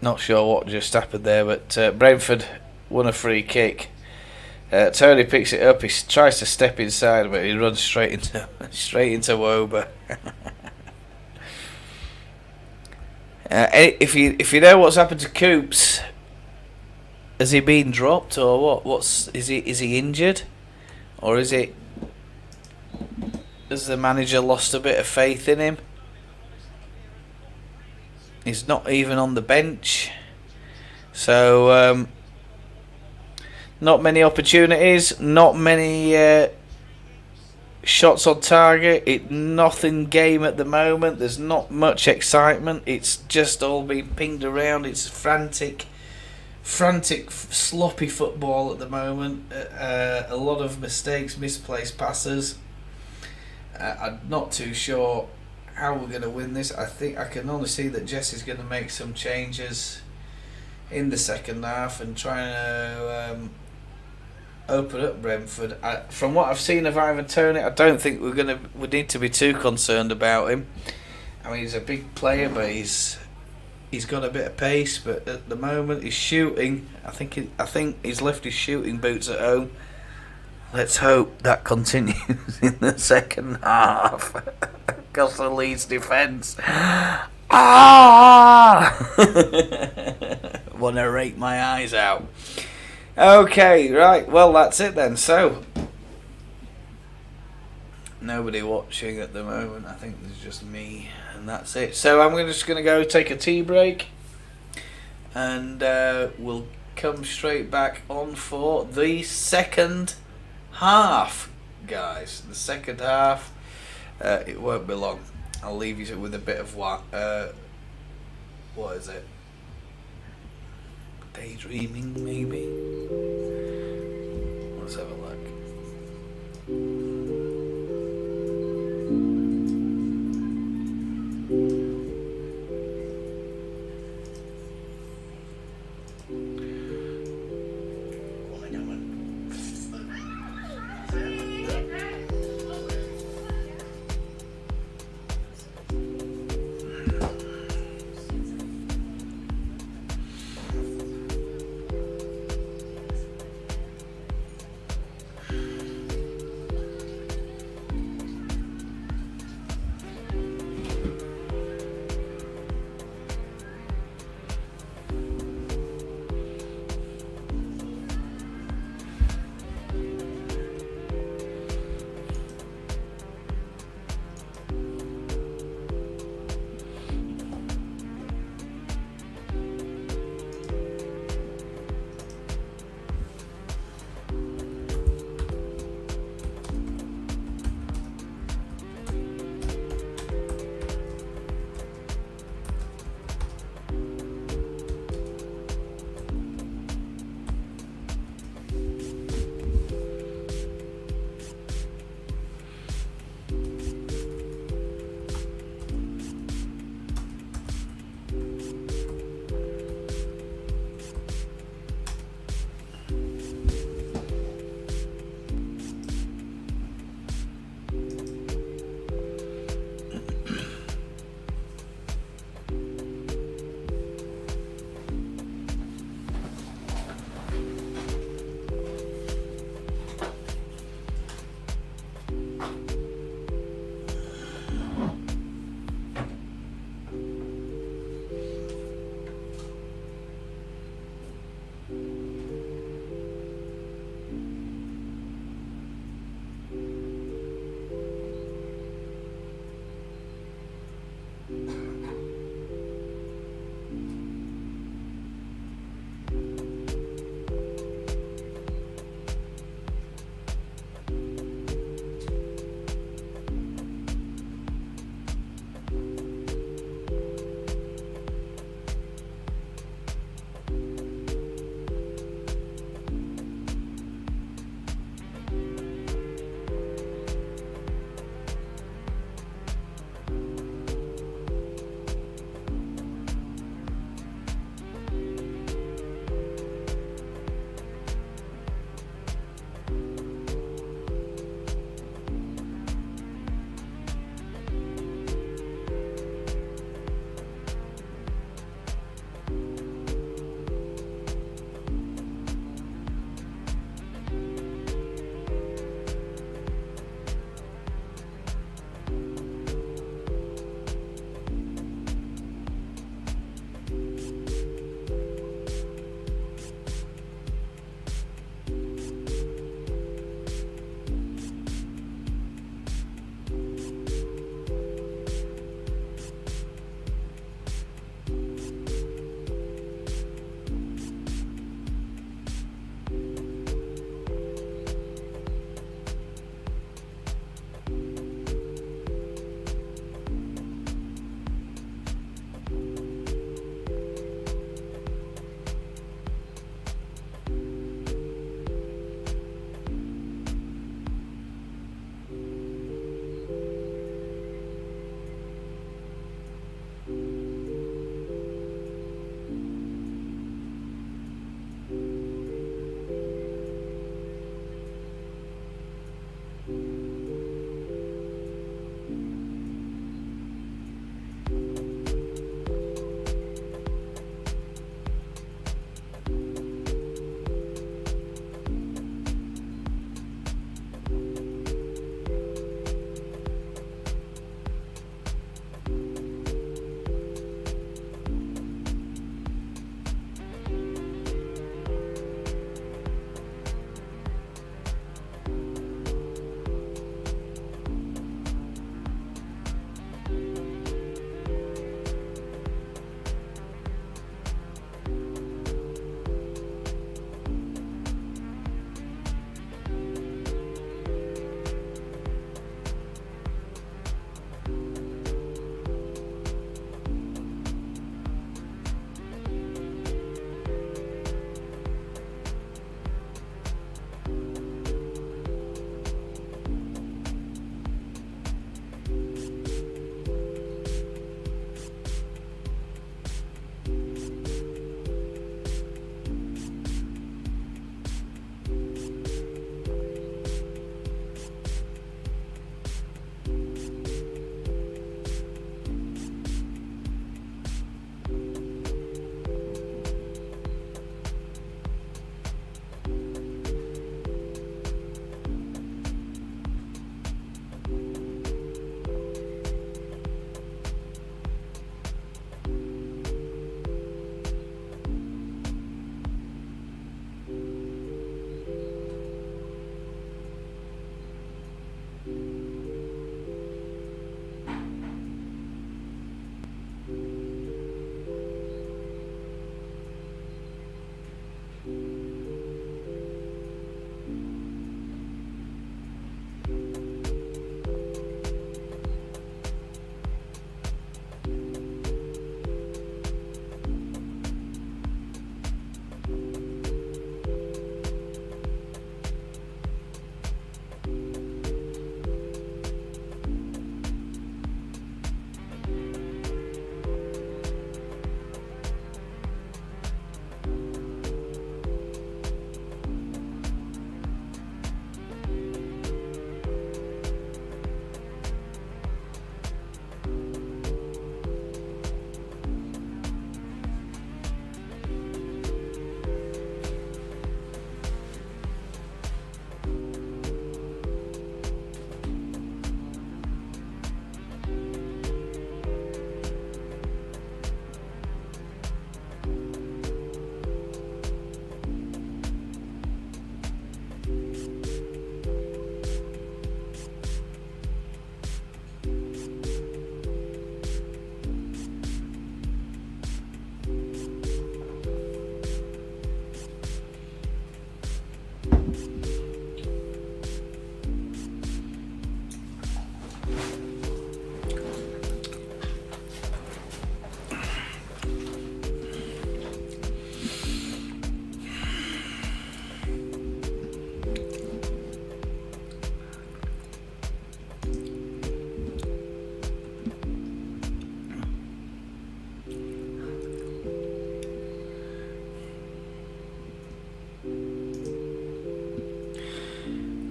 Not sure what just happened there, but Brentford won a free kick. Tony picks it up. He tries to step inside, but he runs straight into Wober. If you know what's happened to Coops, has he been dropped or what? Is he injured? Or has the manager lost a bit of faith in him? He's not even on the bench. So, not many opportunities, not many shots on target. Nothing game at the moment. There's not much excitement. It's just all being pinged around. It's frantic, sloppy football at the moment. A lot of mistakes, misplaced passes. I'm not too sure how we're going to win this. I think I can only see that Jesse's going to make some changes in the second half and try to open up Brentford. From what I've seen of Ivan Toney, I don't think we need to be too concerned about him. I mean, he's a big player, but he's got a bit of pace, but at the moment he's shooting. I think he's left his shooting boots at home. Let's hope that continues in the second half. Because the Leeds defence. Want to rake my eyes out. Okay, right. Well, that's it then. So, nobody watching at the moment. I think there's just me, and that's it. So I'm just going to go take a tea break, and we'll come straight back on for the second half, guys. The second half. It won't be long. I'll leave you with a bit of what is it? Daydreaming, maybe? Let's have a look.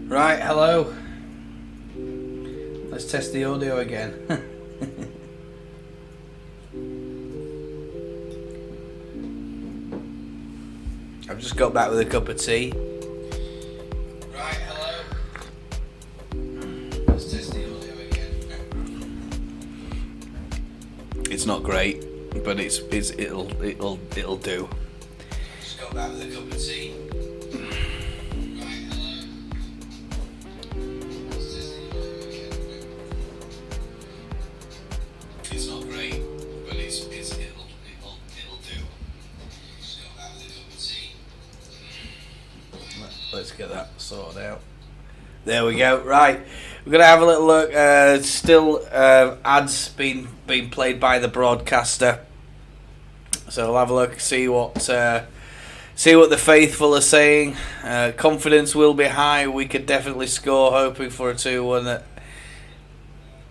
Right, hello. Let's test the audio again. I've just got back with a cup of tea. Right, hello. Let's test the audio again. It's not great, but it'll do. Just got back with a cup of tea. It's not great, but it'll do. Let's get that sorted out. There we go. Right, we're gonna have a little look. Still, ads being played by the broadcaster. So we'll have a look, see what the faithful are saying. Confidence will be high. We could definitely score. Hoping for a 2-1.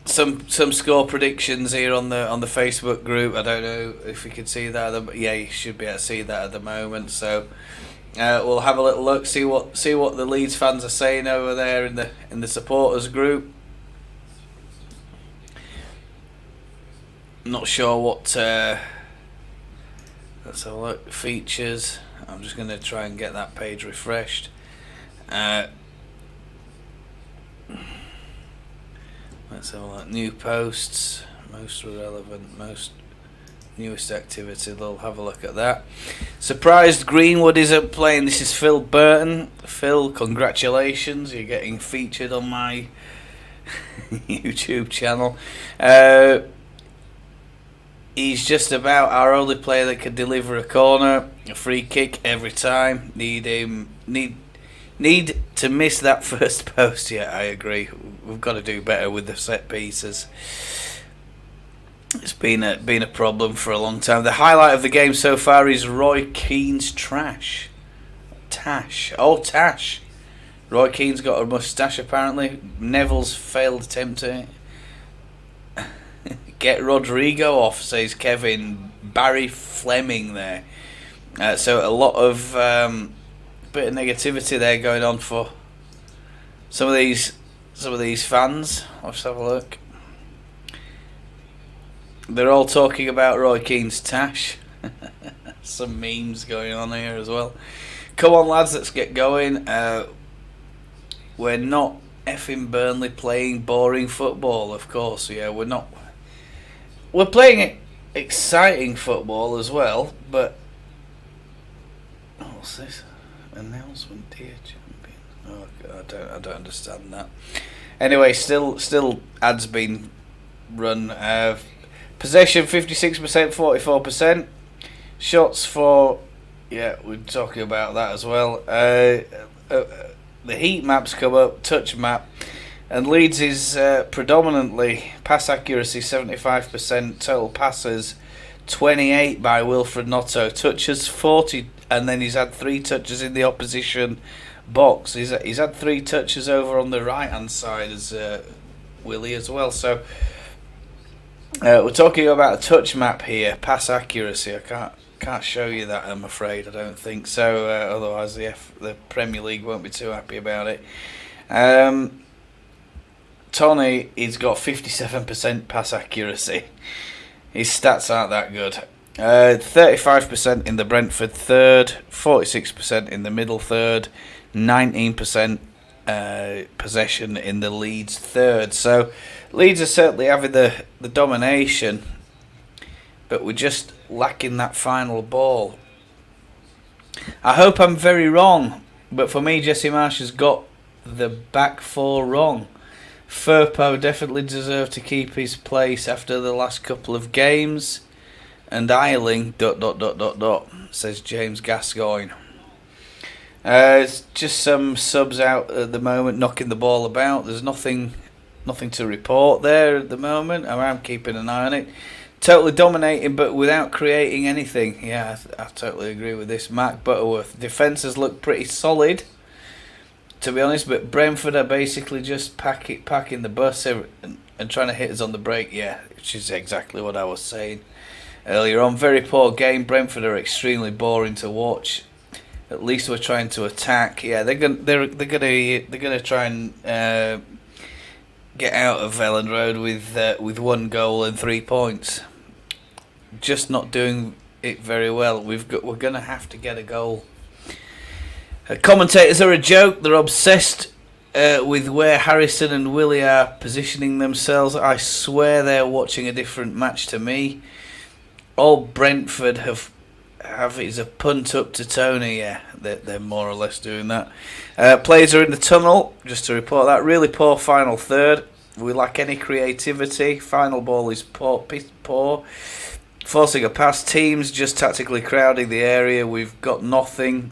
Some score predictions here on the Facebook group. I don't know if you can see that. Yeah, you should be able to see that at the moment. So we'll have a little look, see what the Leeds fans are saying over there in the supporters group. Not sure what. Let's have a look. Features. I'm just going to try and get that page refreshed. Let's have a look. New posts, most relevant, most newest activity. They'll have a look at that. Surprised Greenwood isn't playing. This is Phil Burton. Phil, congratulations. You're getting featured on my YouTube channel. He's just about our only player that can deliver a corner, a free kick every time. Need to miss that first post. Yeah, I agree. We've got to do better with the set pieces. It's been a problem for a long time. The highlight of the game so far is Roy Keane's Tash. Roy Keane's got a moustache apparently. Neville's failed attempt at it. Get Rodrigo off, says Kevin. Barry Fleming there. So a lot of bit of negativity there going on for some of these fans. Let's have a look. They're all talking about Roy Keane's Tash. Some memes going on here as well. Come on lads, let's get going. We're not effing Burnley playing boring football, of course. Yeah, we're not. We're playing exciting football as well, but what's this? Announcement, dear champion. Oh, I don't understand that. Anyway, still ads being run. Possession 56%, 44%. Shots for, yeah, we're talking about that as well. The heat maps come up, touch map, and Leeds is predominantly pass accuracy 75%, total passes 28 by Wilfred Gnonto, touches 40, and then he's had 3 touches in the opposition box. He's had 3 touches over on the right hand side as Willie as well. So we're talking about a touch map here, pass accuracy. I can't show you that, I'm afraid. I don't think so. Otherwise, the Premier League won't be too happy about it. Tony, he's got 57% pass accuracy. His stats aren't that good. 35% in the Brentford third, 46% in the middle third, 19% possession in the Leeds third. So Leeds are certainly having the domination, but we're just lacking that final ball. I hope I'm very wrong, but for me, Jesse Marsh has got the back 4 wrong. Firpo definitely deserved to keep his place after the last couple of games. And Eiling ... says James Gascoigne. It's just some subs out at the moment, knocking the ball about. There's nothing to report there at the moment. I'm keeping an eye on it. Totally dominating, but without creating anything. Yeah, I totally agree with this. Mark Butterworth. Defence has looked pretty solid, to be honest, but Brentford are basically just packing the bus and trying to hit us on the break. Yeah, which is exactly what I was saying earlier on. Very poor game. Brentford are extremely boring to watch. At least we're trying to attack. Yeah, they're gonna try and get out of Elland Road with 1 goal and 3 points. Just not doing it very well. We're gonna have to get a goal. Commentators are a joke. They're obsessed with where Harrison and Willie are positioning themselves. I swear they're watching a different match to me. All Brentford have is a punt up to Tony. Yeah, they're more or less doing that. Players are in the tunnel, just to report that. Really poor final third. We lack any creativity. Final ball is poor. Forcing a pass. Teams just tactically crowding the area. We've got nothing,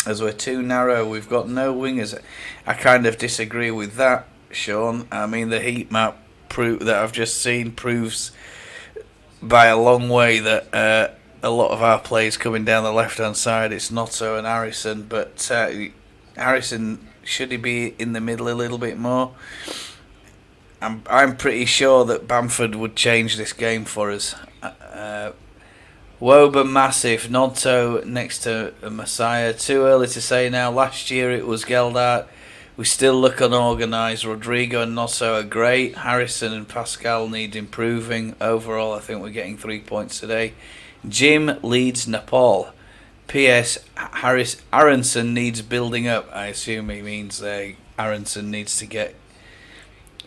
as we're too narrow. We've got no wingers. I kind of disagree with that, Sean. I mean, the heat map that I've just seen proves by a long way that a lot of our players coming down the left-hand side. It's Notto and Harrison, but Harrison, should he be in the middle a little bit more? I'm pretty sure that Bamford would change this game for us. Woba massive, Nonto next to Messiah. Too early to say now. Last year it was Geldart. We still look unorganised. Rodrigo and Nosso are great. Harrison and Pascal need improving. Overall, I think we're getting 3 points today. Jim leads Nepal. P.S. Aronson needs building up. I assume he means Aronson needs to get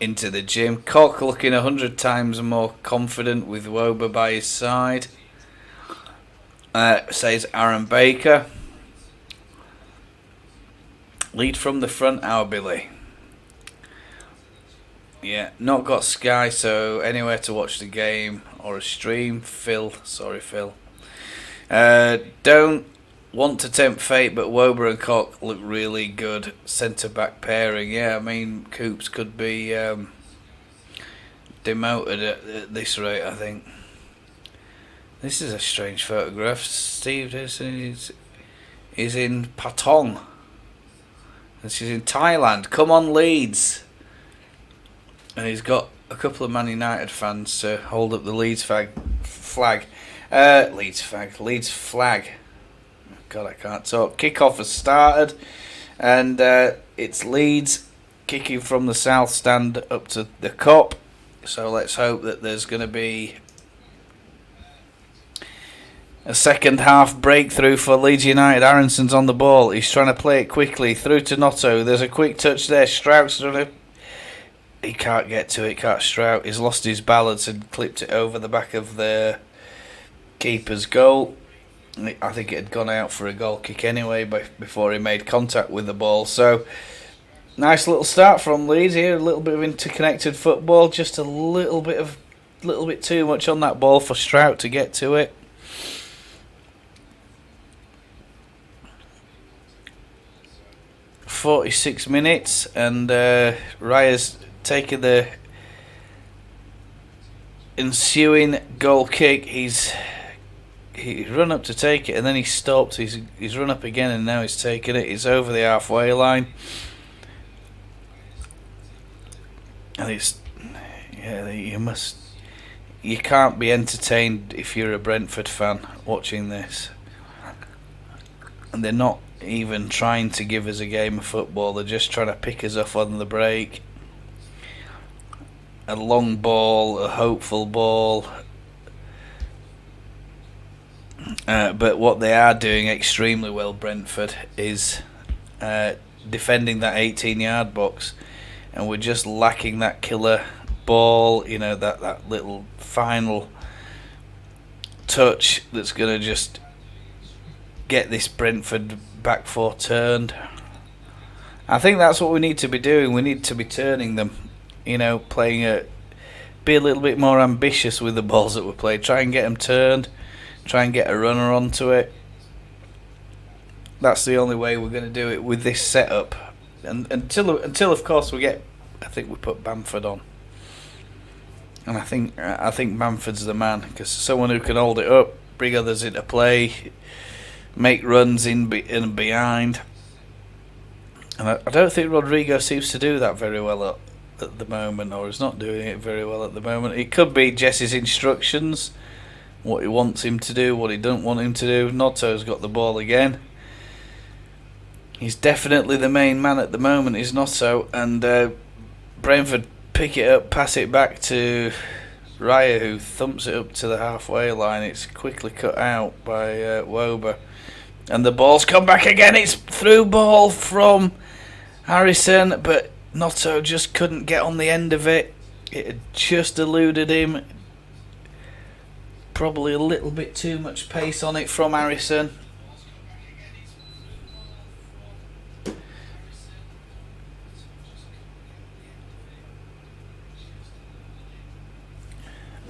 into the gym. Koch looking 100 times more confident with Woba by his side. Says Aaron Baker. Lead from the front, our Billy. Yeah, not got Sky, so anywhere to watch the game or a stream. Phil, sorry Phil. Don't want to tempt fate, but Wober and Koch look really good. Centre back pairing. Yeah, I mean Coops could be demoted at this rate, I think. This is a strange photograph. Steve is in Patong. This is in Thailand. Come on, Leeds. And he's got a couple of Man United fans to hold up the Leeds flag. Leeds flag. God, I can't talk. Kickoff has started, and it's Leeds kicking from the south stand up to the Kop. So let's hope that there's going to be a second half breakthrough for Leeds United. Aronson's on the ball. He's trying to play it quickly through to Notto. There's a quick touch there. Strout's done it. He can't get to it. Can't Strout. He's lost his balance and clipped it over the back of the keeper's goal. I think it had gone out for a goal kick anyway before he made contact with the ball. So nice little start from Leeds here. A little bit of interconnected football. Just a little bit too much on that ball for Strout to get to it. .46 minutes, and Raya's taken the ensuing goal kick. He's run up to take it, and then he stopped. He's run up again, and now he's taken it. He's over the halfway line, and you can't be entertained if you're a Brentford fan watching this. And they're not even trying to give us a game of football. They're just trying to pick us off on the break. A long ball, a hopeful ball. But what they are doing extremely well, Brentford, is defending that 18-yard box. And we're just lacking that killer ball, you know, that little final touch that's going to just get this Brentford back four turned. I think that's what we need to be doing. We need to be turning them, you know, be a little bit more ambitious with the balls that we play. Try and get them turned. Try and get a runner onto it. That's the only way we're going to do it with this setup. And until of course we put Bamford on. And I think Bamford's the man, because someone who can hold it up, bring others into play, make runs in and behind. And I don't think Rodrigo seems to do that very well at the moment, or is not doing it very well at the moment. It could be Jesse's instructions, what he wants him to do, what he doesn't want him to do. Notto's got the ball again. He's definitely the main man at the moment, he's not so. And Brentford pick it up, pass it back to Raya, who thumps it up to the halfway line. It's quickly cut out by Wober. And the ball's come back again. It's through ball from Harrison, but Notto just couldn't get on the end of it. It had just eluded him. Probably a little bit too much pace on it from Harrison.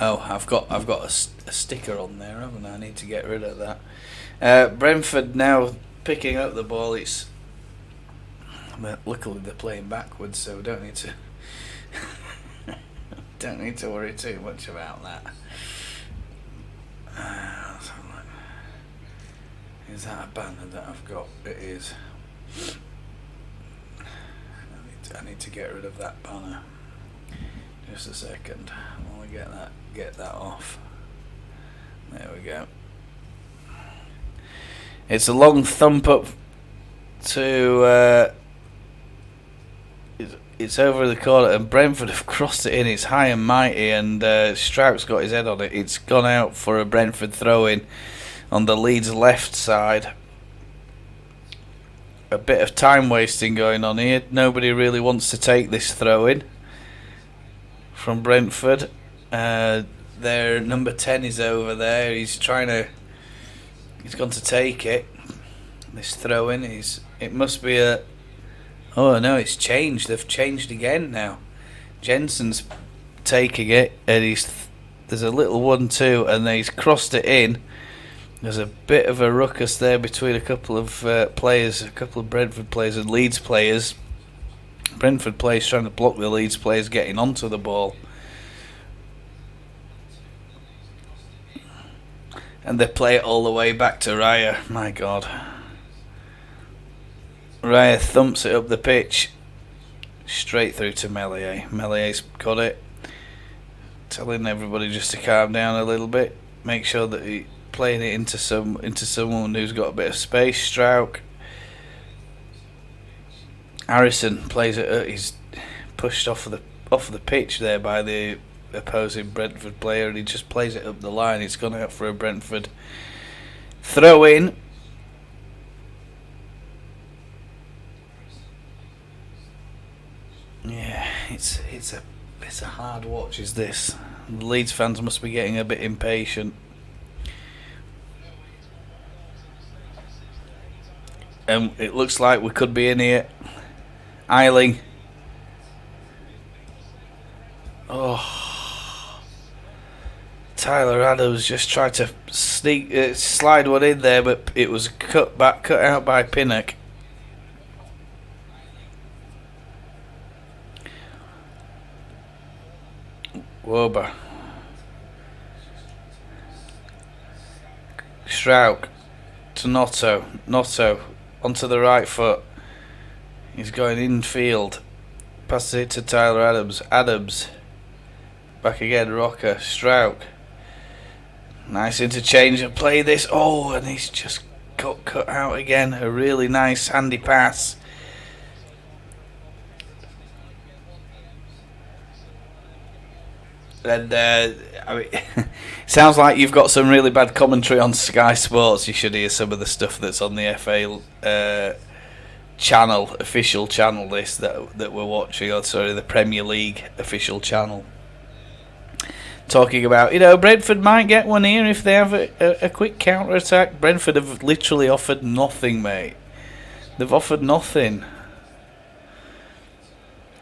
Oh, I've got a sticker on there, haven't I? I need to get rid of that. Brentford now picking up the ball. It's luckily they're playing backwards, so we don't need to worry too much about that. Is that a banner that I've got? It is. I need to get rid of that banner. Just a second. I want to get that off. There we go. It's a long thump up to it's over the corner, and Brentford have crossed it in. It's high and mighty, and Strout's got his head on it. It's gone out for a Brentford throw-in on the Leeds left side. A bit of time wasting going on here. Nobody really wants to take this throw-in from Brentford. Their number 10 is over there. He's gone to take it. This throw-in it must be a. Oh no, it's changed. They've changed again now. Jensen's taking it, and there's a little 1-2, and he's crossed it in. There's a bit of a ruckus there between a couple of players, a couple of Brentford players and Leeds players. Brentford players trying to block the Leeds players getting onto the ball. And they play it all the way back to Raya. My God. Raya thumps it up the pitch. Straight through to Melier. Melier's got it. Telling everybody just to calm down a little bit. Make sure that he's playing it into someone who's got a bit of space. Strouk. Harrison plays it. He's pushed off the pitch there by the opposing Brentford player, and he just plays it up the line. It's gone out for a Brentford throw in. Yeah, it's a hard watch, is this. The Leeds fans must be getting a bit impatient. And it looks like we could be in here. Eiling. Oh. Tyler Adams just tried to slide one in there, but it was cut out by Pinnock. Wober. Strouk to Notto. Notto onto the right foot. He's going infield. Passes it to Tyler Adams. Adams. Back again, Rocker. Strouk. Nice interchange and play this. Oh, and he's just got cut out again. A really nice handy pass. And I mean, sounds like you've got some really bad commentary on Sky Sports. You should hear some of the stuff that's on the FA channel, official channel list that we're watching. Or sorry, the Premier League official channel. Talking about, Brentford might get one here if they have a quick counter attack. Brentford have literally offered nothing, mate. They've offered nothing.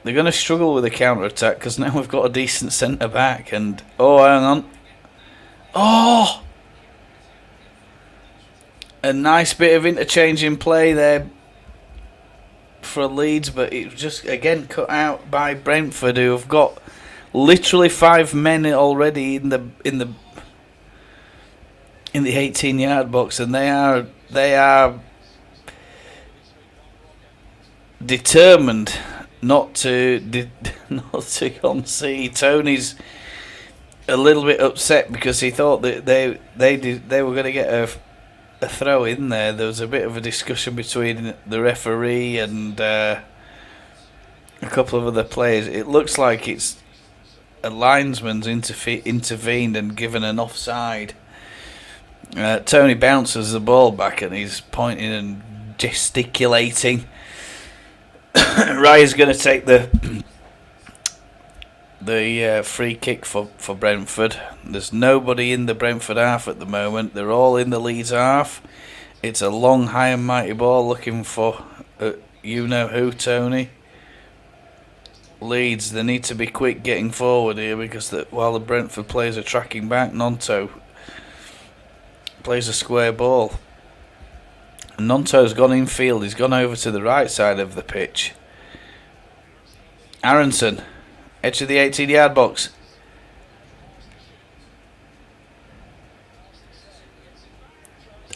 They're going to struggle with a counter-attack because now we've got a decent centre-back. And, oh, hang on. Oh! A nice bit of interchange in play there for Leeds, but it was just, again, cut out by Brentford, who have got literally 5 men already in the 18-yard box, and they are determined not to concede. Tony's a little bit upset because he thought that they were going to get a throw in there. There was a bit of a discussion between the referee and a couple of other players. It looks like it's a linesman's intervened and given an offside. Tony bounces the ball back and he's pointing and gesticulating. Raya's going to take the free kick for Brentford. There's nobody in the Brentford half at the moment. They're all in the Leeds half. It's a long, high and mighty ball looking for you-know-who, Tony. Leeds, they need to be quick getting forward here because while the Brentford players are tracking back, Nonto plays a square ball. Nonto's gone infield. He's gone over to the right side of the pitch. Aronson, edge of the 18-yard box.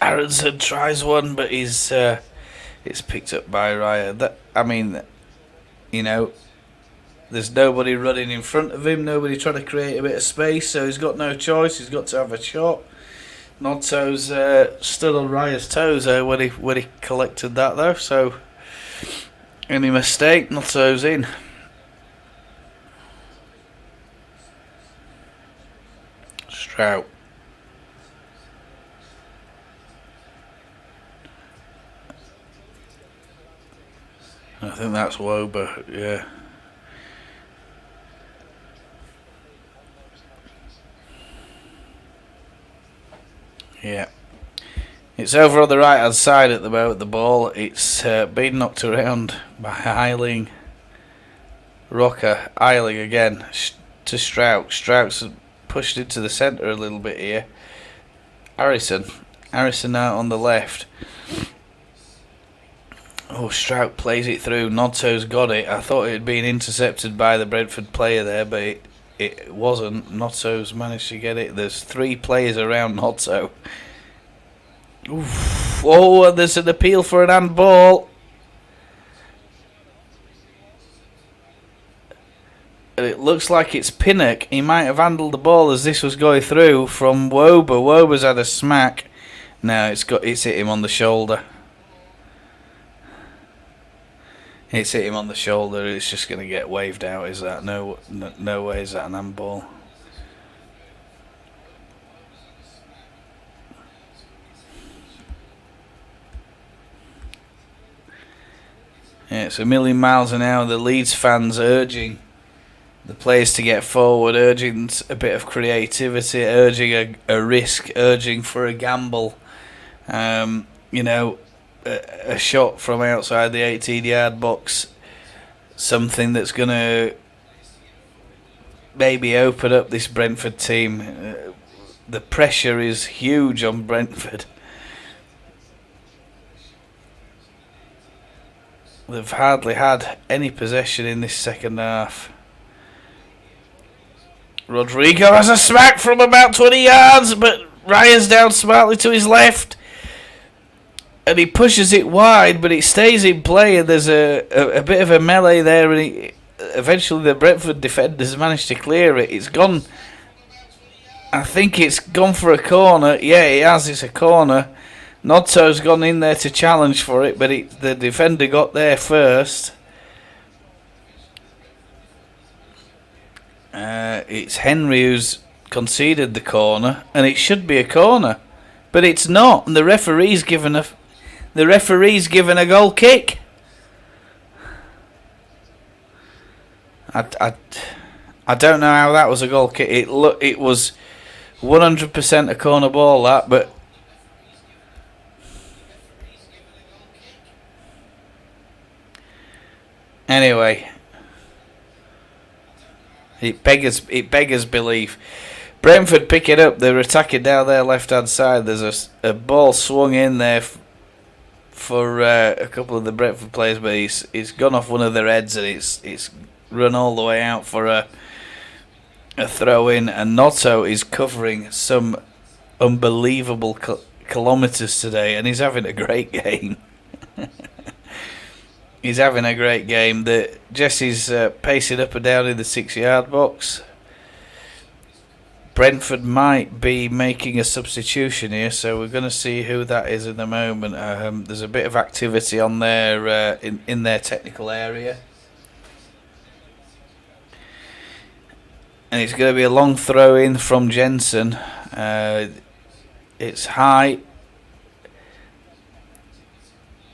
Aronson tries one, but it's picked up by Raya. There's nobody running in front of him, nobody trying to create a bit of space, so he's got no choice. He's got to have a shot. Nonto's stood on Raya's toes there when he collected that though. So any mistake, Nonto's in. Strout. I think that's Wober, yeah. Yeah. It's over on the right hand side at the moment, the ball. It's been knocked around by Eiling. Rocker, Eiling again to Strout. Strout's pushed into the centre a little bit here. Harrison out on the left. Oh, Strout plays it through. Nonto's got it. I thought it had been intercepted by the Brentford player there, but it wasn't. Notto's managed to get it. There's 3 players around Notto. Oof. Oh, and there's an appeal for an handball. And it looks like it's Pinnock. He might have handled the ball as this was going through from Wober. Wober's had a smack. No, it's hit him on the shoulder. It's hit him on the shoulder. It's just going to get waved out. Is that no way? Is that an handball? Yeah, it's a million miles an hour. The Leeds fans urging the players to get forward, urging a bit of creativity, urging a risk, urging for a gamble. A shot from outside the 18-yard box, something that's going to maybe open up this Brentford team. The pressure is huge on Brentford. They've hardly had any possession in this second half. Rodrigo has a smack from about 20 yards, but Raya's down smartly to his left. And he pushes it wide, but it stays in play, and there's a bit of a melee there, and eventually the Brentford defenders managed to clear it. It's gone. I think it's gone for a corner. Yeah, it has. It's a corner. Nodto's gone in there to challenge for it, but the defender got there first. It's Henry who's conceded the corner, and it should be a corner, but it's not. And the referee's given a goal kick. I don't know how that was a goal kick. It was 100% a corner ball, that, but anyway, it beggars belief. Brentford pick it up. They're attacking down their left-hand side. There's a ball swung in there for a couple of the Brentford players, but it's gone off one of their heads, and it's run all the way out for a throw-in. And Notto is covering some unbelievable kilometres today, and he's having a great game. He's having a great game. Jesse's pacing up and down in the 6-yard box. Brentford might be making a substitution here, so we're going to see who that is in a moment. There's a bit of activity on their in their technical area, and it's going to be a long throw in from Jensen. It's high.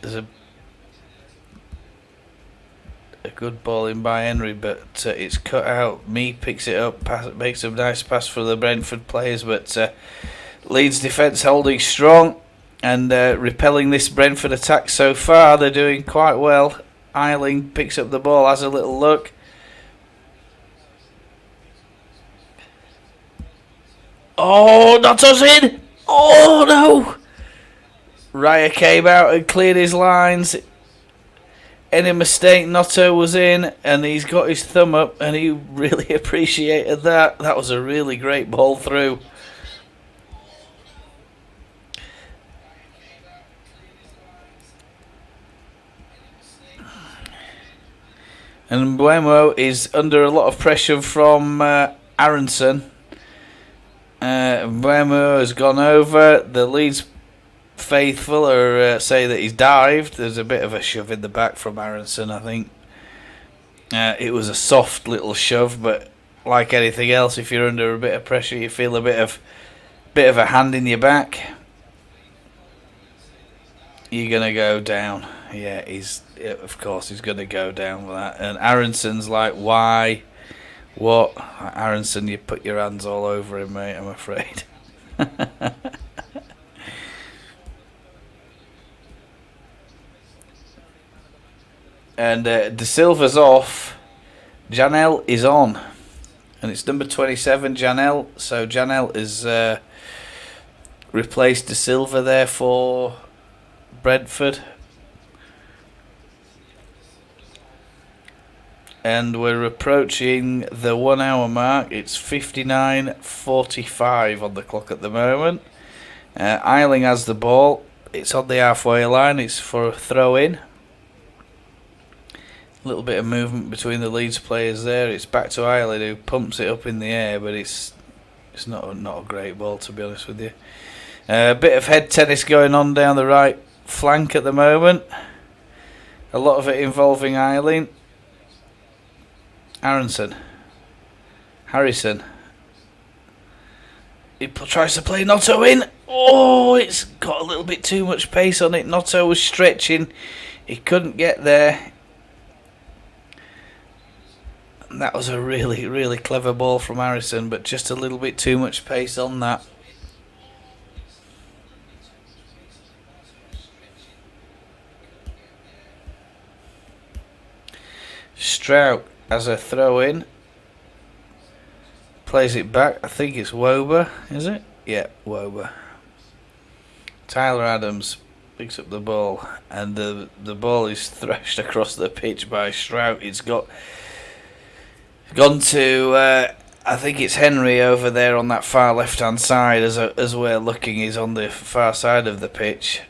There's a good ball in by Henry, but it's cut out. Me picks it up, makes a nice pass for the Brentford players, but Leeds defence holding strong and repelling this Brentford attack so far. They're doing quite well. Eiling picks up the ball, has a little look. Oh, not us in! Oh no! Raya came out and cleared his lines. Any mistake, Notto was in, and he's got his thumb up, and he really appreciated that. That was a really great ball through. And Mbuemo is under a lot of pressure from Aronson. Mbuemo has gone over. The Leeds faithful or say that he's dived. There's a bit of a shove in the back from Aronson, I think. It was a soft little shove, but like anything else, if you're under a bit of pressure, you feel a bit of a hand in your back. You're gonna go down. Yeah, of course he's gonna go down with that. And Aronson's like, why? What? Aronson, you put your hands all over him, mate, I'm afraid. And De Silva's off. Janel is on. And it's number 27, Janel. So Janel is replaced De Silva there for Brentford. And we're approaching the 1 hour mark. It's 59:45 on the clock at the moment. Eiling has the ball. It's on the halfway line. It's for a throw in. A little bit of movement between the Leeds players there. It's back to Eiling, who pumps it up in the air, but it's not a great ball, to be honest with you. A bit of head tennis going on down the right flank at the moment. A lot of it involving Eiling. Aronson. Harrison. He tries to play Notto in. Oh, it's got a little bit too much pace on it. Notto was stretching. He couldn't get there. That was a really, really clever ball from Harrison, but just a little bit too much pace on that. Strout has a throw in. Plays it back. I think it's Wober, is it? Yeah, Wober. Tyler Adams picks up the ball, and the ball is thrashed across the pitch by Strout. It's gone to I think it's Henry over there on that far left hand side. As we're looking, he's on the far side of the pitch.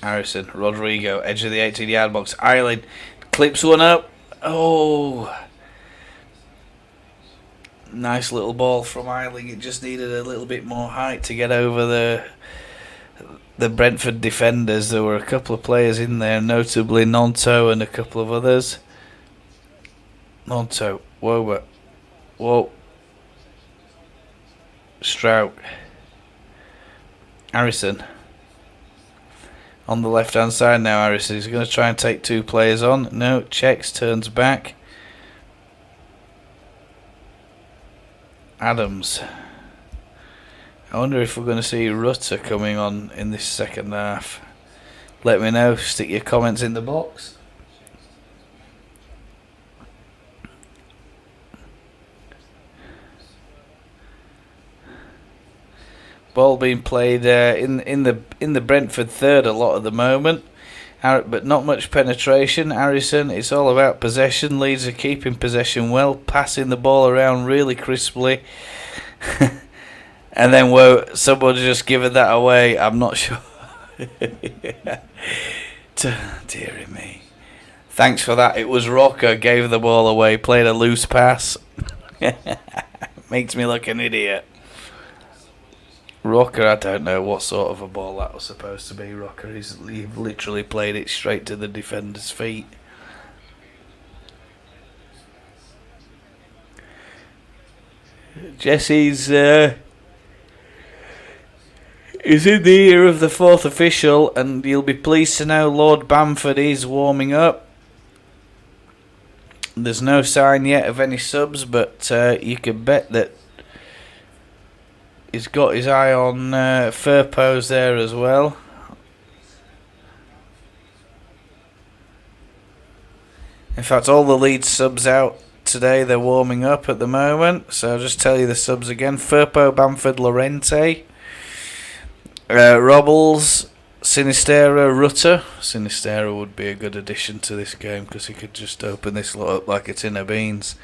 Harrison, Rodrigo, edge of the 18-yard box. Eiling clips one up. Oh, nice little ball from Eiling. It just needed a little bit more height to get over the Brentford defenders. There were a couple of players in there, notably Nonto and a couple of others. Nonto, Wober, whoa, Strout, Harrison. On the left hand side now, Harrison. He's going to try and take two players on. No, checks, turns back. Adams. I wonder if we're going to see Rutter coming on in this second half. Let me know. Stick your comments in the box. Ball being played in the Brentford third a lot at the moment, but not much penetration. Harrison, it's all about possession. Leeds are keeping possession well, passing the ball around really crisply. And then someone just given that away. I'm not sure. Dearie me. Thanks for that. It was Rocker, gave the ball away, played a loose pass. Makes me look an idiot. Rocker, I don't know what sort of a ball that was supposed to be. Rocker, he literally played it straight to the defender's feet. Jesse's is in the ear of the fourth official, and you'll be pleased to know Lord Bamford is warming up. There's no sign yet of any subs, but you can bet that he's got his eye on Firpo's there as well. In fact, all the Leeds subs out today, they're warming up at the moment. So I'll just tell you the subs again. Firpo, Bamford, Llorente, Robbles, Sinistera, Rutter. Sinistera would be a good addition to this game because he could just open this lot up like it's in a beans.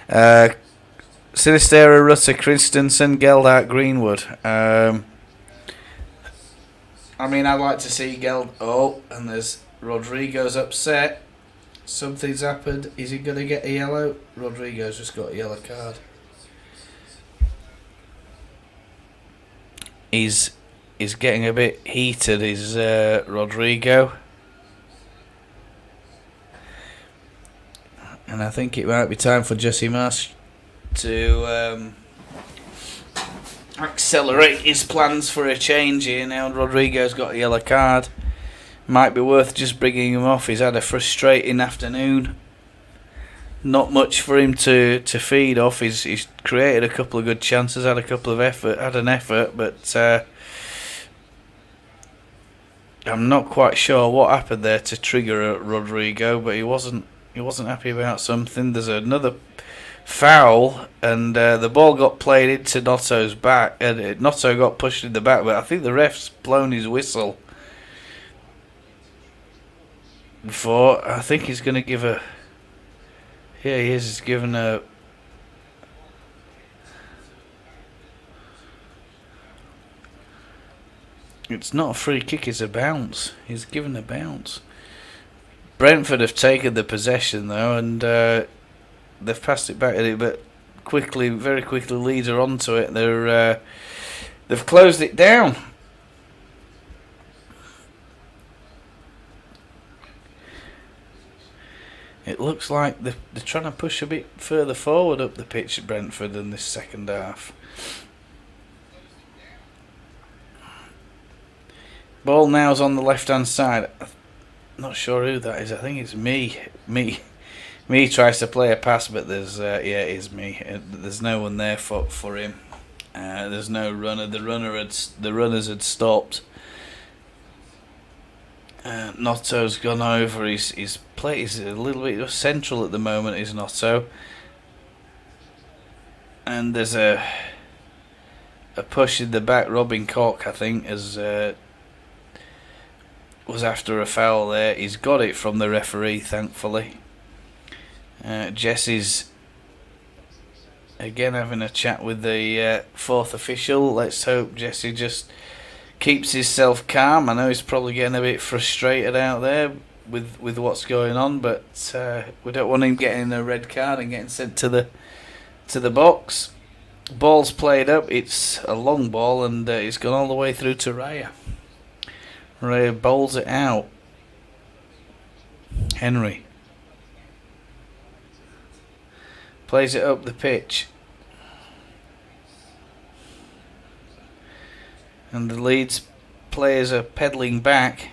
Sinistera, Rutter, Christensen, Geldart, Greenwood. I mean, I'd like to see Oh, and there's Rodrigo's upset. Something's happened. Is he going to get a yellow? Rodrigo's just got a yellow card. He's getting a bit heated, is Rodrigo. And I think it might be time for Jesse Marsh to accelerate his plans for a change here. Now Rodrigo's got a yellow card. Might be worth just bringing him off. He's had a frustrating afternoon. Not much for him to feed off. He's created a couple of good chances, had an effort, but I'm not quite sure what happened there to trigger Rodrigo, but he wasn't happy about something. There's another foul, and the ball got played into Notto's back, and Notto got pushed in the back, but I think the ref's blown his whistle before. I think he's going to give a... Yeah, he is. He's given a... It's not a free kick, it's a bounce. He's given a bounce. Brentford have taken the possession though, and they've passed it back at it, but very quickly Leeds are onto it. They've closed it down. It looks like they're trying to push a bit further forward up the pitch at Brentford in this second half. Ball now's on the left-hand side. I'm not sure who that is. I think it's me. Me tries to play a pass, but there's it is me. There's no one there for him. There's no runner. The runners had stopped. Notto's gone over. His play is a little bit central at the moment. Is Notto, and there's a push in the back. Robin Koch, I think, was after a foul there. He's got it from the referee, thankfully. Jesse's again having a chat with the fourth official. Let's hope Jesse just keeps himself calm. I know he's probably getting a bit frustrated out there with what's going on, but we don't want him getting a red card and getting sent to the box. Ball's played up. It's a long ball, and it's gone all the way through to Raya. Raya bowls it out. Henry plays it up the pitch. And the Leeds players are pedalling back.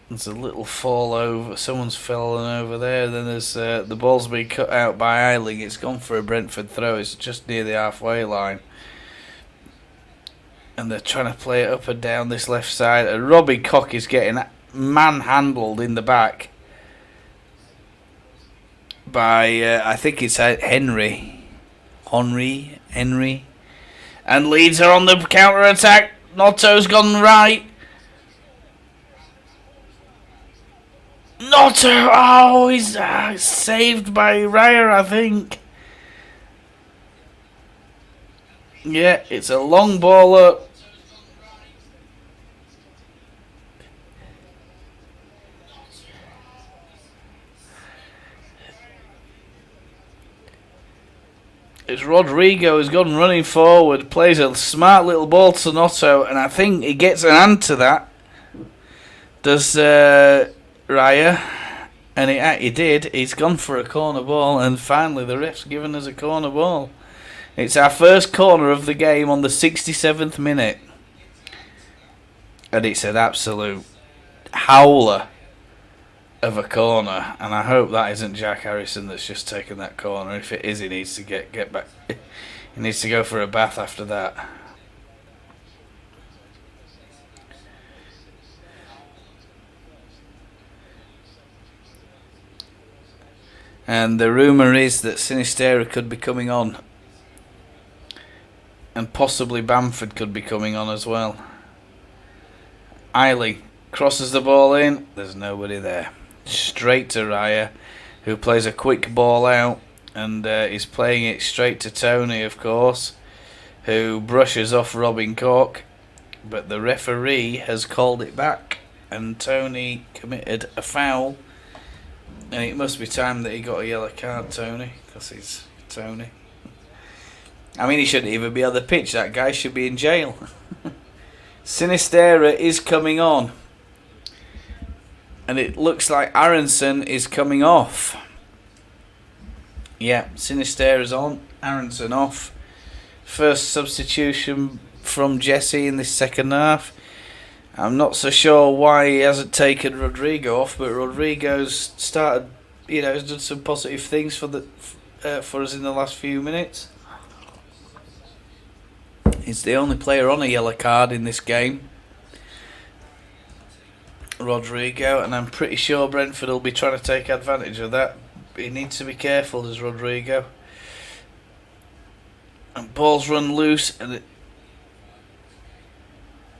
There's a little fall over. Someone's fallen over there. Then there's the ball's been cut out by Eiling. It's gone for a Brentford throw. It's just near the halfway line. And they're trying to play it up and down this left side. And Robbie Koch is getting manhandled in the back by, I think it's Henry. And Leeds are on the counter-attack. Notto's gone right. Notto! Oh, he's saved by Raya, I think. Yeah, it's a long ball up. It's Rodrigo who's gone running forward, plays a smart little ball to Notto, and I think he gets an hand to that. Does Raya? And he did. He's gone for a corner ball, and finally the ref's given us a corner ball. It's our first corner of the game on the 67th minute. And it's an absolute howler of a corner, and I hope that isn't Jack Harrison that's just taken that corner. If it is, he needs to get back. He needs to go for a bath after that. And the rumour is that Sinistera could be coming on, and possibly Bamford could be coming on as well. Eiling crosses the ball in. There's nobody there. Straight to Raya, who plays a quick ball out, and is playing it straight to Tony, of course, who brushes off Robin Koch, but the referee has called it back, and Tony committed a foul, and it must be time that he got a yellow card, Tony, because he's Tony. I mean, he shouldn't even be on the pitch. That guy should be in jail. Sinistera is coming on. And it looks like Aronson is coming off. Yeah, Sinistera's on, Aronson off. First substitution from Jesse in this second half. I'm not so sure why he hasn't taken Rodrigo off, but Rodrigo's started, has done some positive things for us in the last few minutes. He's the only player on a yellow card in this game, Rodrigo, and I'm pretty sure Brentford will be trying to take advantage of that. He needs to be careful, does Rodrigo. And ball's run loose, and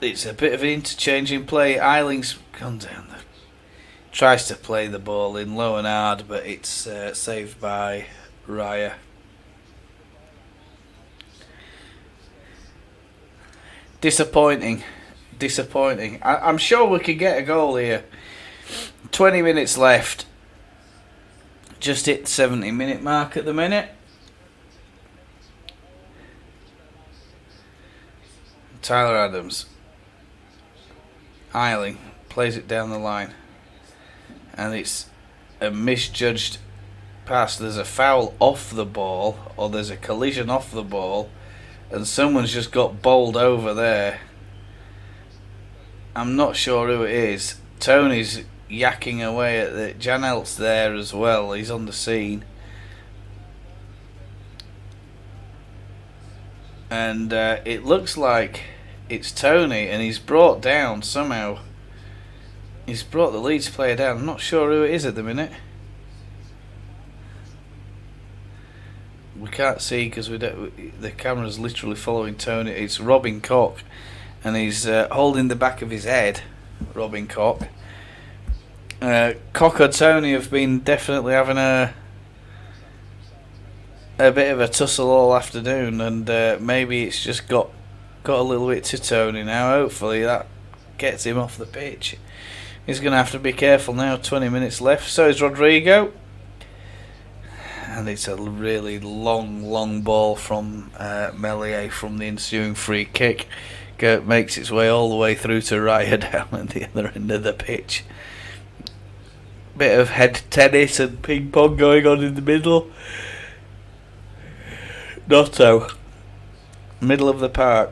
it's a bit of an interchanging play. Eiling's gone down there. Tries to play the ball in low and hard, but it's saved by Raya. Disappointing. I'm sure we could get a goal here. 20 minutes left. Just hit the 70-minute mark at the minute. Tyler Adams. Eiling plays it down the line. And it's a misjudged pass. There's a foul off the ball, or there's a collision off the ball, and someone's just got bowled over there. I'm not sure who it is. Tony's yakking away at it. Janelt's there as well. He's on the scene. And it looks like it's Tony, and he's brought down somehow. He's brought the Leeds player down. I'm not sure who it is at the minute. We can't see because the camera's literally following Tony. It's Robin Koch, and he's holding the back of his head. Robin Koch. Koch and Tony have been definitely having a bit of a tussle all afternoon, and maybe it's just got a little bit to Tony now. Hopefully that gets him off the pitch. He's going to have to be careful now. 20 minutes left. So is Rodrigo. And it's a really long ball from Melier from the ensuing free kick. Makes its way all the way through to Raya down at the other end of the pitch. Bit of head tennis and ping pong going on in the middle. Notto. Middle of the park.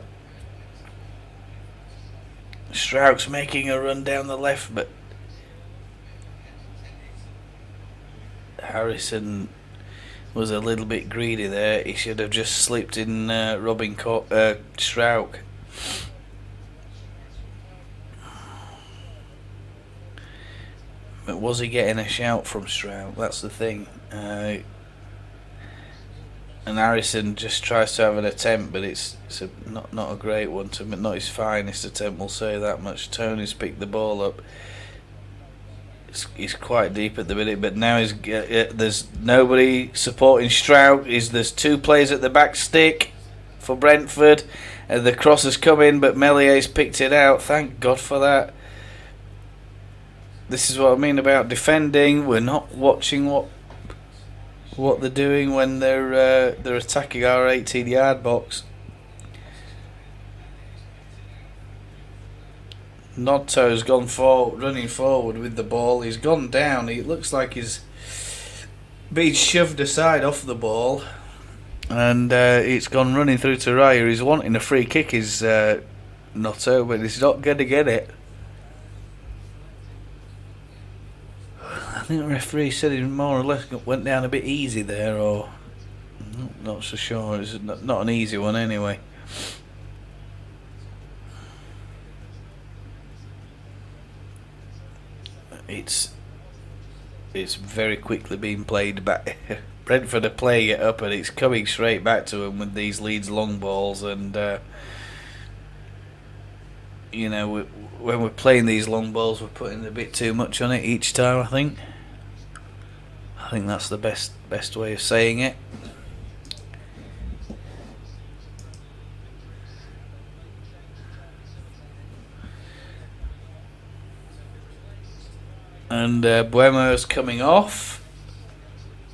Strauch's making a run down the left, but Harrison was a little bit greedy there. He should have just slipped in Robin Strauch. But was he getting a shout from Strauch? That's the thing. And Harrison just tries to have an attempt, but it's not a great one. Not his finest attempt, we'll say that much. Tony's picked the ball up. He's quite deep at the minute, but now there's nobody supporting Strauch. There's two players at the back stick for Brentford. The cross has come in, but Melier's picked it out. Thank God for that. This is what I mean about defending. We're not watching what what they're doing when they're attacking our 18-yard box. Notto's gone running forward with the ball. He's gone down. It looks like he's been shoved aside off the ball, and it's gone running through to Raya. He's wanting a free kick, is Notto, but he's not going to get it. I think the referee said he more or less went down a bit easy there, or not so sure. It's not an easy one anyway. It's very quickly being played back. Brentford are playing it up, and it's coming straight back to them with these Leeds long balls. And when we're playing these long balls, we're putting a bit too much on it each time. I think that's the best way of saying it. And Buemo's coming off,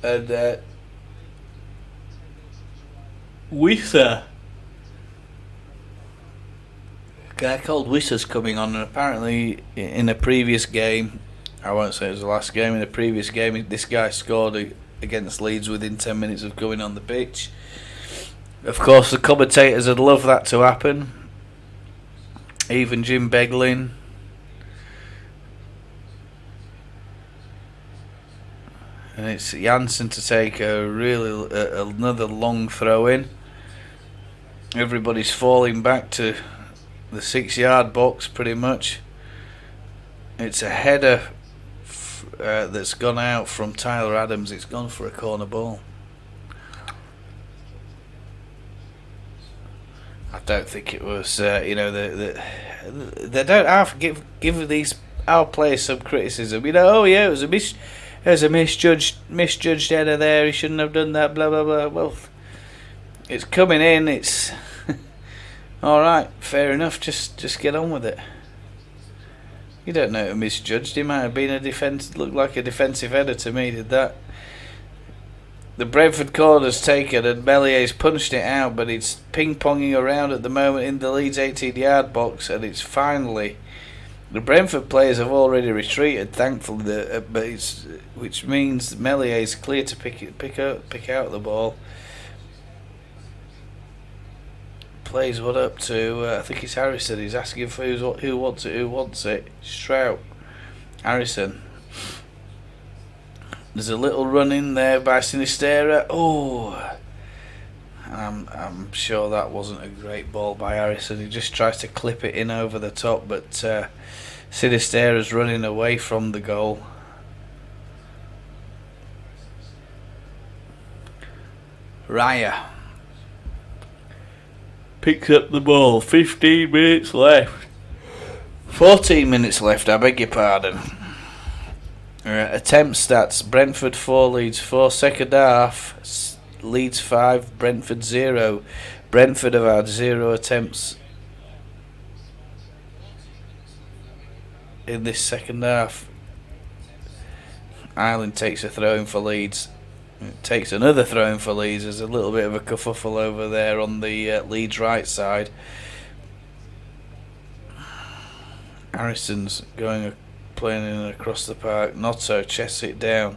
and Wissa, a guy called Wissa's coming on, and apparently in a previous game, I won't say it was the last game, in a previous game this guy scored against Leeds within 10 minutes of going on the pitch. Of course the commentators would love that to happen, even Jim Beglin. And it's Janssen to take another long throw in. Everybody's falling back to the 6-yard box pretty much. It's a header that's gone out from Tyler Adams. It's gone for a corner ball. I don't think it was. They don't have to give our players some criticism. It was a misjudged header there. He shouldn't have done that. Blah blah blah. Well, it's coming in. It's all right. Fair enough. Just get on with it. You don't know who misjudged. He might have been looked like a defensive header to me. Did that? The Brentford corner's taken and Mellier's punched it out, but it's ping-ponging around at the moment in the Leeds 18-yard box, and it's finally. The Brentford players have already retreated, thankfully, which means Meslier is clear to pick out the ball. Plays one up to I think it's Harrison. He's asking for who wants it. Strout, Harrison. There's a little run in there by Sinistera. Oh, I'm sure that wasn't a great ball by Harrison. He just tries to clip it in over the top, but Sinistera's running away from the goal. Raya picks up the ball. 15 minutes left. 14 minutes left, I beg your pardon. Attempt stats: Brentford 4, Leeds 4. Second half, Leeds 5, Brentford 0. Brentford have had 0 attempts in this second half. Ireland takes a throw in for Leeds. It takes another throw in for Leeds. There's a little bit of a kerfuffle over there on the Leeds right side. Harrison's playing in across the park. Notto chests it down.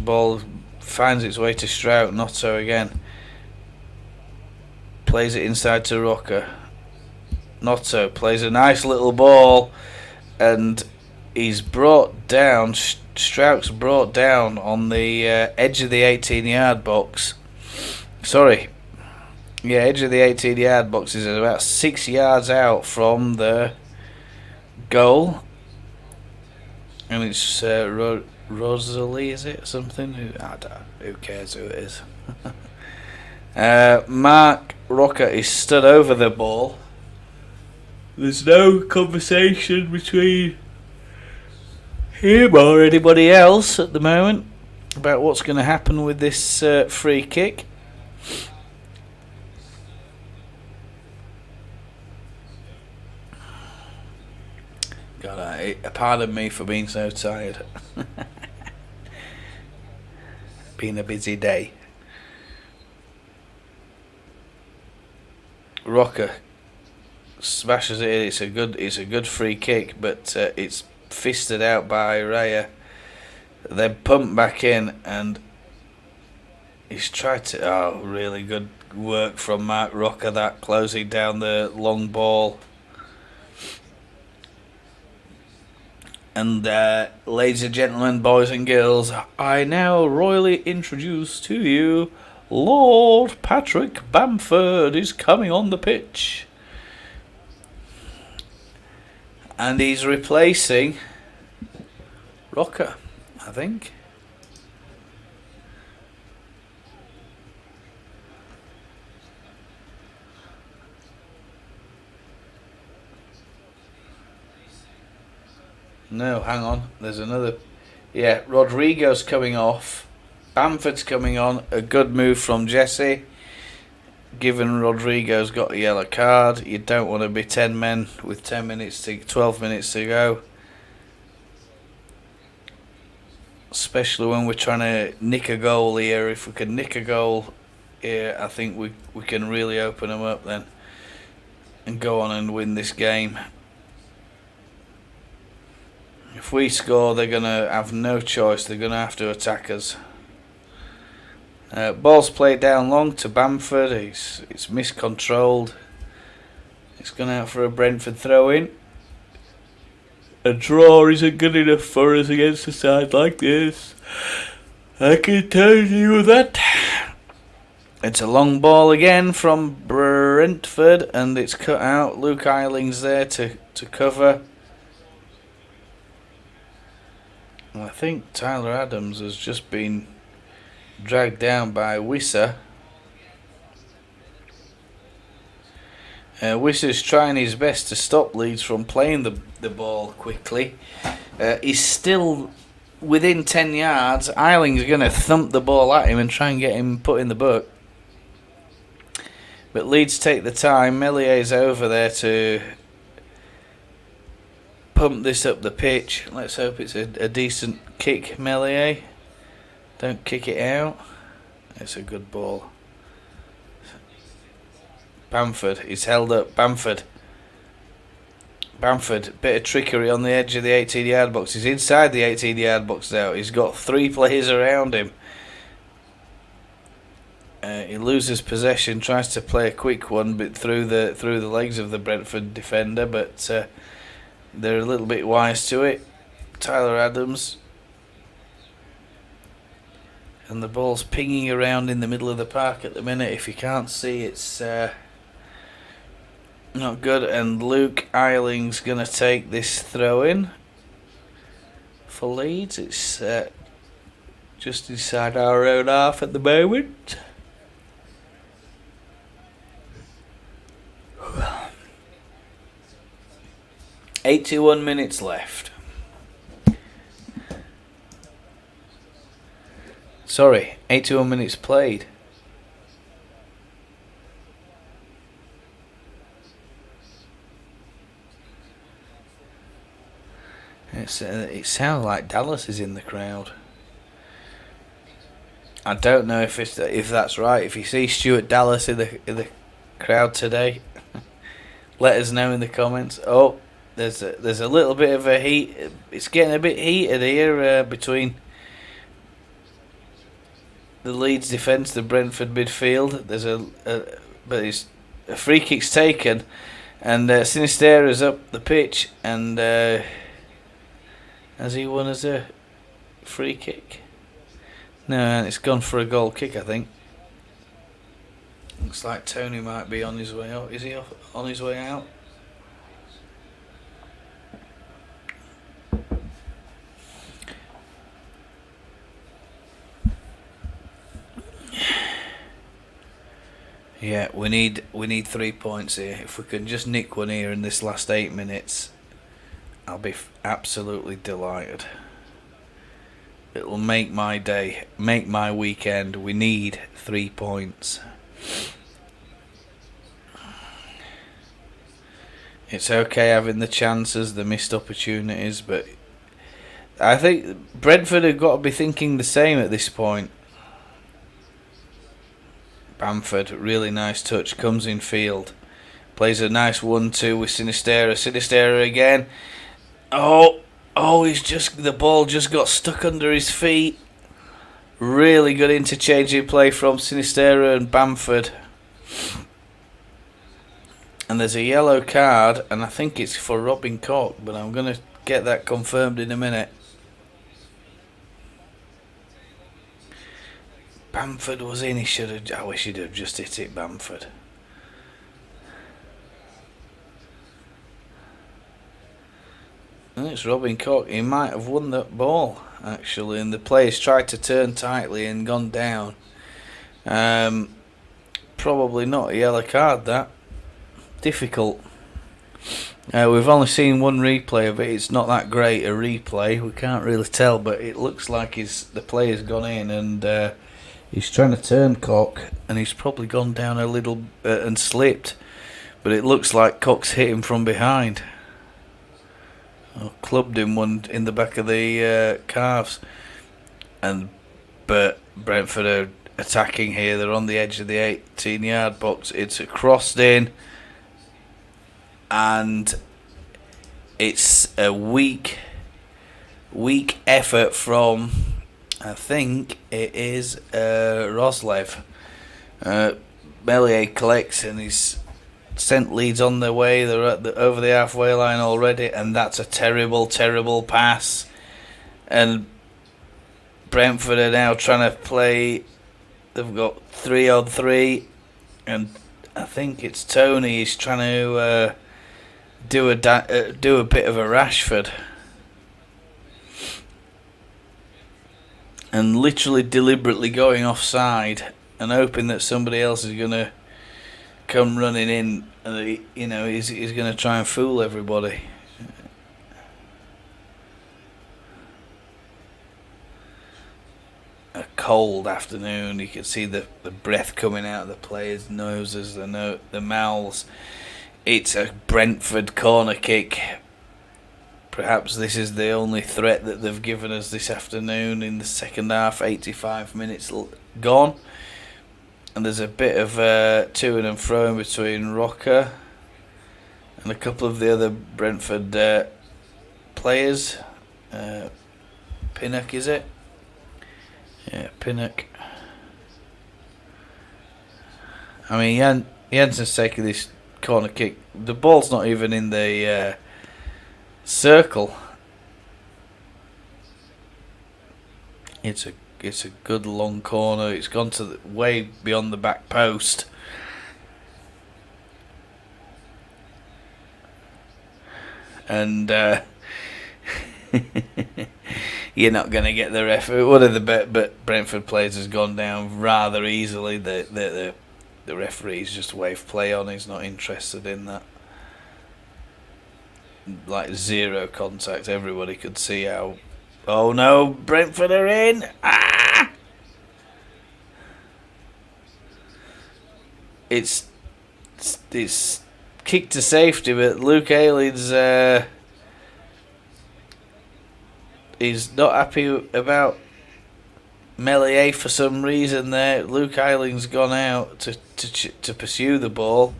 Ball finds its way to Strout. Notto again. Plays it inside to Rocker. Notto plays a nice little ball, and he's brought down. Strout's brought down on the edge of the 18-yard box. Sorry. Yeah, edge of the 18-yard box is about 6 yards out from the goal. And it's Rosalie, is it? Something? Who cares who it is? Mark Rocker is stood over the ball. There's no conversation between him or anybody else at the moment about what's going to happen with this free kick. God, pardon me for being so tired. Been a busy day. Rocker smashes it in. It's a good free kick, but it's fisted out by Raya. Then pumped back in, and he's tried to. Oh, really good work from Mark Rocker. That closing down the long ball. And ladies and gentlemen, boys and girls, I now royally introduce to you Lord Patrick Bamford is coming on the pitch. And he's replacing Rocker, I think. No, hang on. There's another. Yeah, Rodrigo's coming off. Bamford's coming on. A good move from Jesse. Given Rodrigo's got a yellow card, you don't want to be 10 men with 12 minutes to go. Especially when we're trying to nick a goal here. If we can nick a goal here, I think we can really open them up then. And go on and win this game. If we score, they're going to have no choice. They're going to have to attack us. Ball's played down long to Bamford. It's miscontrolled. It's gone out for a Brentford throw-in. A draw isn't good enough for us against a side like this. I can tell you that. It's a long ball again from Brentford, and it's cut out. Luke Eiling's there to cover. I think Tyler Adams has just been dragged down by Wissa. Wissa's trying his best to stop Leeds from playing the ball quickly. He's still within 10 yards. Eiling's going to thump the ball at him and try and get him put in the book. But Leeds take the time. Mellier's over there to pump this up the pitch. Let's hope it's a decent kick, Mellier. Don't kick it out. It's a good ball. Bamford, he's held up. Bamford, bit of trickery on the edge of the 18-yard box. He's inside the 18-yard box now. He's got 3 players around him. He loses possession, tries to play a quick one, but through the legs of the Brentford defender, but they're a little bit wise to it. Tyler Adams. And the ball's pinging around in the middle of the park at the minute. If you can't see, it's not good. And Luke Eiling's going to take this throw-in for Leeds. It's just inside our own half at the moment. "81 minutes left. Sorry, 81 minutes played. It sounds like Dallas is in the crowd. I don't know if that's right. If you see Stuart Dallas in the crowd today, let us know in the comments. Oh, there's a little bit of a heat. It's getting a bit heated here between the Leeds defence, the Brentford midfield. But it's a free kick's taken, and Sinisterra's up the pitch, and has he won as a free kick? No, it's gone for a goal kick, I think. Looks like Tony might be on his way out. Is he on his way out? Yeah, we need 3 points here. If we can just nick one here in this last 8 minutes, I'll be absolutely delighted. It'll make my day, make my weekend. We need 3 points. It's okay having the chances, the missed opportunities, but I think Brentford have got to be thinking the same at this point. Bamford, really nice touch, comes in field. Plays a nice 1-2 with Sinistera. Sinistera again. Oh, the ball just got stuck under his feet. Really good interchanging play from Sinistera and Bamford. And there's a yellow card, and I think it's for Robin Koch, but I'm going to get that confirmed in a minute. Bamford was in, I wish he'd have just hit it, Bamford. And it's Robin Koch. He might have won that ball, actually, and the players tried to turn tightly and gone down. Probably not a yellow card, that. Difficult. We've only seen one replay of it. It's not that great a replay. We can't really tell, but it looks like the player's gone in and he's trying to turn Koch, and he's probably gone down a little and slipped. But it looks like Koch's hit him from behind. Clubbed him one in the back of the calves. But Brentford are attacking here. They're on the edge of the 18-yard box. It's crossed in, and it's a weak effort from, I think it is Roslev. Melier collects, and he's sent Leeds on their way. They're over the halfway line already, and that's a terrible, terrible pass. And Brentford are now trying to play. They've got 3-on-3, and I think it's Tony. He's trying to do a bit of a Rashford, and literally deliberately going offside and hoping that somebody else is going to come running in, and he's going to try and fool everybody. A cold afternoon. You can see the breath coming out of the players' noses, the mouths. It's a Brentford corner kick. Perhaps this is the only threat that they've given us this afternoon in the second half. 85 minutes gone. And there's a bit of to and fro between Rocker and a couple of the other Brentford players. Pinnock, is it? Yeah, Pinnock. I mean, Jensen's taking this corner kick. The ball's not even in the circle. It's a good long corner. It's gone to way beyond the back post. And you're not going to get the ref. One of the Brentford players has gone down rather easily. The referee's just waved play on. He's not interested in that. Like zero contact. Everybody could see how. Oh no, Brentford are in. Ah! It's kick to safety, but Luke Ayling's he's not happy about Melier for some reason there. Luke Ayling's gone out to pursue the ball.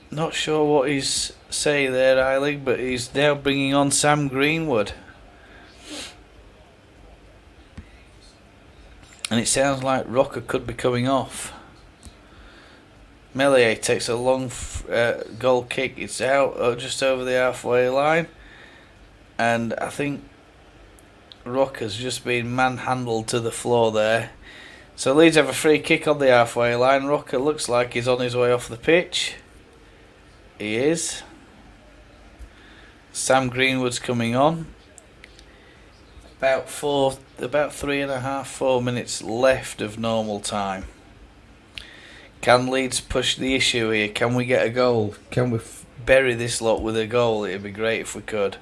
Not sure what he's saying there, Ayling, but he's now bringing on Sam Greenwood. And it sounds like Rocker could be coming off. Melier takes a long goal kick. It's out just over the halfway line. And I think Rocker's just been manhandled to the floor there. So Leeds have a free kick on the halfway line. Rocker looks like he's on his way off the pitch. He is. Sam Greenwood's coming on. About 3.5-4 minutes left of normal time. Can Leeds push the issue here? Can we get a goal? Can we bury this lot with a goal? It'd be great if we could.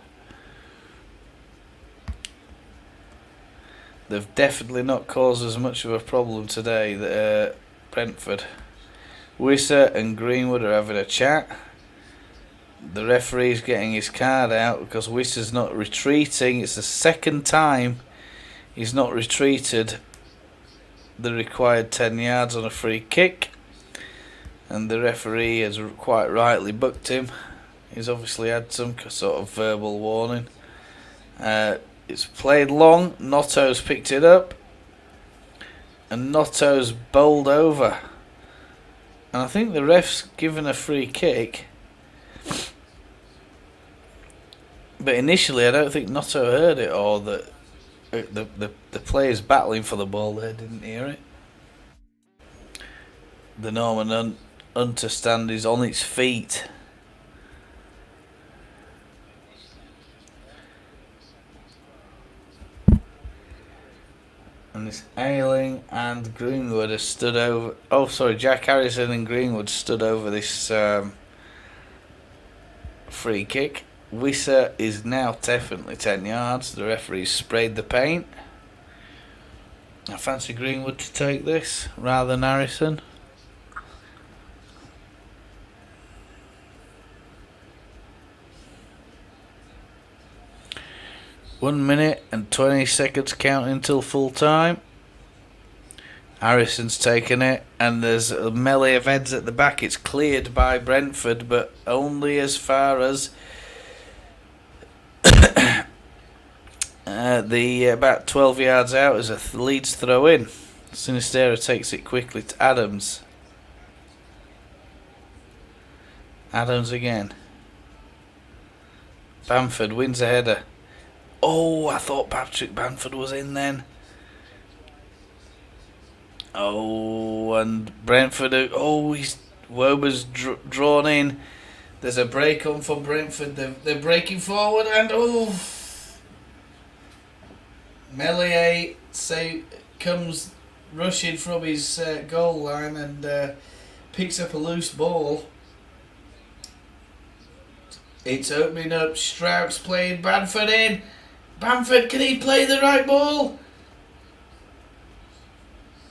They've definitely not caused as much of a problem today, Brentford. Wisser and Greenwood are having a chat. The referee's getting his card out because Wisser's not retreating. It's the second time he's not retreated the required 10 yards on a free kick, and the referee has quite rightly booked him. He's obviously had some sort of verbal warning. It's played long, Notto's picked it up, and Notto's bowled over. And I think the ref's given a free kick. But initially I don't think Notto heard it, or that the players battling for the ball there didn't hear it. The Norman Hunter stand is on its feet. And this Ayling and Greenwood have stood over. Oh, sorry, Jack Harrison and Greenwood stood over this free kick. Wissa is now definitely 10 yards. The referee sprayed the paint. I fancy Greenwood to take this rather than Harrison. One minute and 20 seconds counting till full time. Harrison's taken it, and there's a melee of heads at the back. It's cleared by Brentford, but only as far as about 12 yards out as a Leeds throw in. Sinistera takes it quickly to Adams. Adams again. Bamford wins a header. Oh, I thought Patrick Bamford was in then. Oh, and Brentford. Wober's drawn in. There's a break on for Brentford. They're breaking forward, and Melier comes rushing from his goal line and picks up a loose ball. It's opening up. Strauss playing Bamford in. Bamford, can he play the right ball?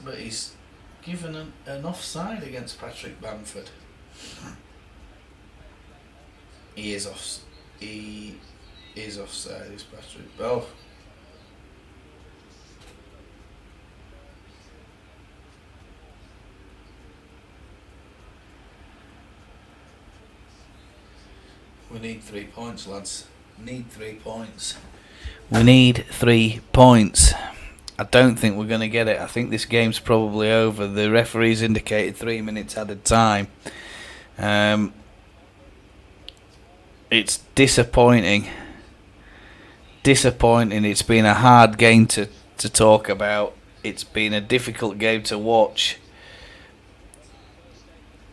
But he's given an offside against Patrick Bamford. He is offside, is Patrick. Oh. We need 3 points, lads. Need 3 points. We need 3 points. I don't think we're going to get it. I think this game's probably over. The referee's indicated 3 minutes added time. It's disappointing. Disappointing. It's been a hard game to talk about. It's been a difficult game to watch.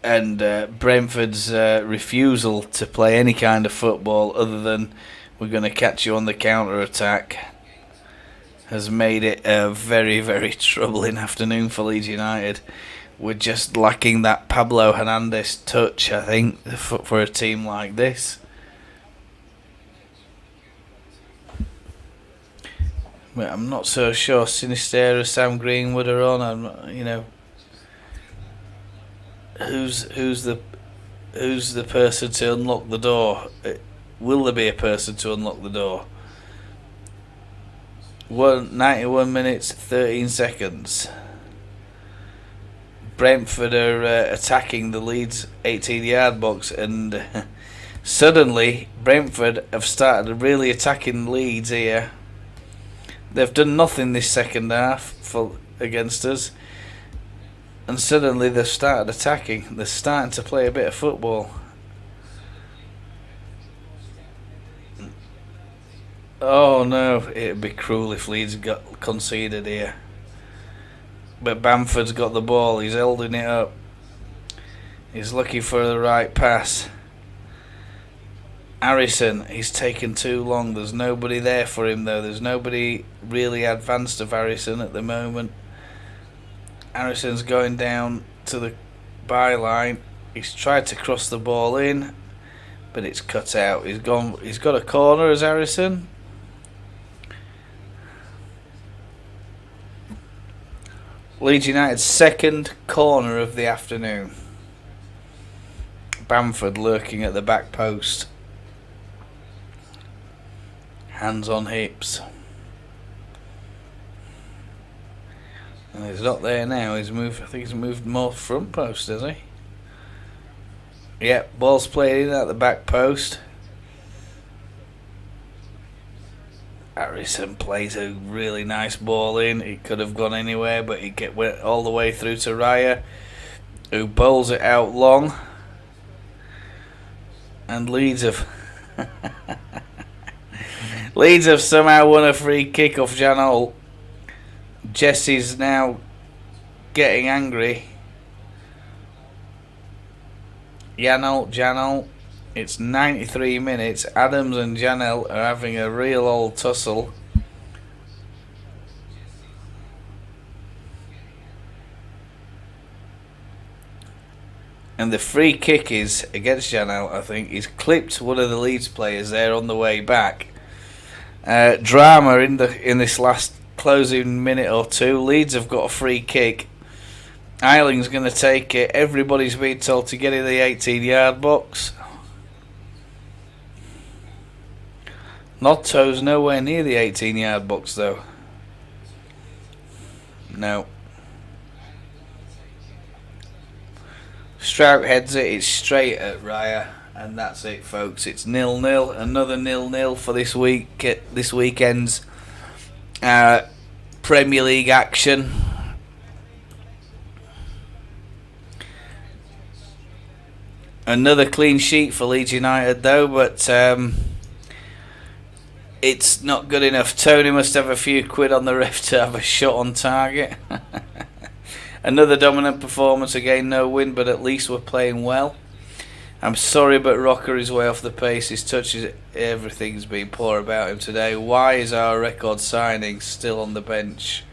And Brentford's refusal to play any kind of football other than we're going to catch you on the counter-attack has made it a very, very troubling afternoon for Leeds United. We're just lacking that Pablo Hernandez touch, I think, for a team like this. But I'm not so sure Sinistera, Sam Greenwood are on. Who's the person to unlock the door? Will there be a person to unlock the door? 91 minutes 13 seconds. Brentford are attacking the Leeds 18-yard box, and suddenly Brentford have started really attacking Leeds here. They've done nothing this second half against us, and suddenly they've started attacking. They're starting to play a bit of football. Oh no, it'd be cruel if Leeds got conceded here. But Bamford's got the ball, he's holding it up. He's looking for the right pass. Harrison, he's taken too long. There's nobody there for him though. There's nobody really advanced of Harrison at the moment. Harrison's going down to the byline. He's tried to cross the ball in, but it's cut out. He's got a corner as Harrison. Leeds United's second corner of the afternoon. Bamford lurking at the back post. Hands on hips. And he's not there now. He's moved. I think he's moved more front post, has he? Yep, ball's played in at the back post. Harrison plays a really nice ball in. It could have gone anywhere, but it went all the way through to Raya, who bowls it out long. And Leeds have Leeds have somehow won a free kick off Jan Holt. Jesse's now getting angry. Jan Holt. It's 93 minutes. Adams and Janel are having a real old tussle. And the free kick is against Janel, I think. He's clipped one of the Leeds players there on the way back. Drama in this last closing minute or two. Leeds have got a free kick. Eiling's going to take it. Everybody's been told to get in the 18-yard box. Notto's nowhere near the 18-yard box though. No. Strout heads it. It's straight at Raya, and that's it, folks. It's 0-0. Another 0-0 for this weekend's Premier League action. Another clean sheet for Leeds United though, but it's not good enough. Tony must have a few quid on the ref to have a shot on target. Another dominant performance again, no win, but at least we're playing well. I'm sorry, but Rocker is way off the pace. His touches, everything's been poor about him today. Why is our record signing still on the bench?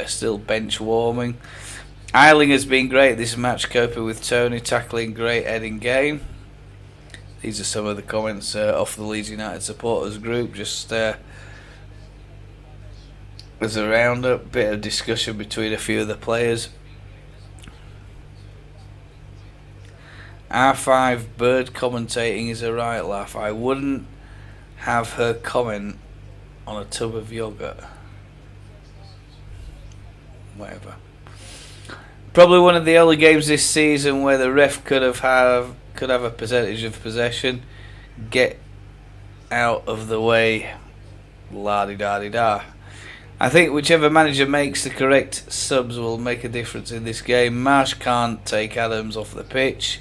Still bench warming. Eiling has been great this match, coping with Tony, tackling great heading game. These are some of the comments off the Leeds United supporters group, just as a roundup, bit of discussion between a few of the players. R5 Bird commentating is a right laugh. I wouldn't have her comment on a tub of yogurt. Whatever. Probably one of the only games this season where the ref could have a percentage of possession. Get out of the way, la-di-da-di-da. I think whichever manager makes the correct subs will make a difference in this game. Marsh can't take Adams off the pitch,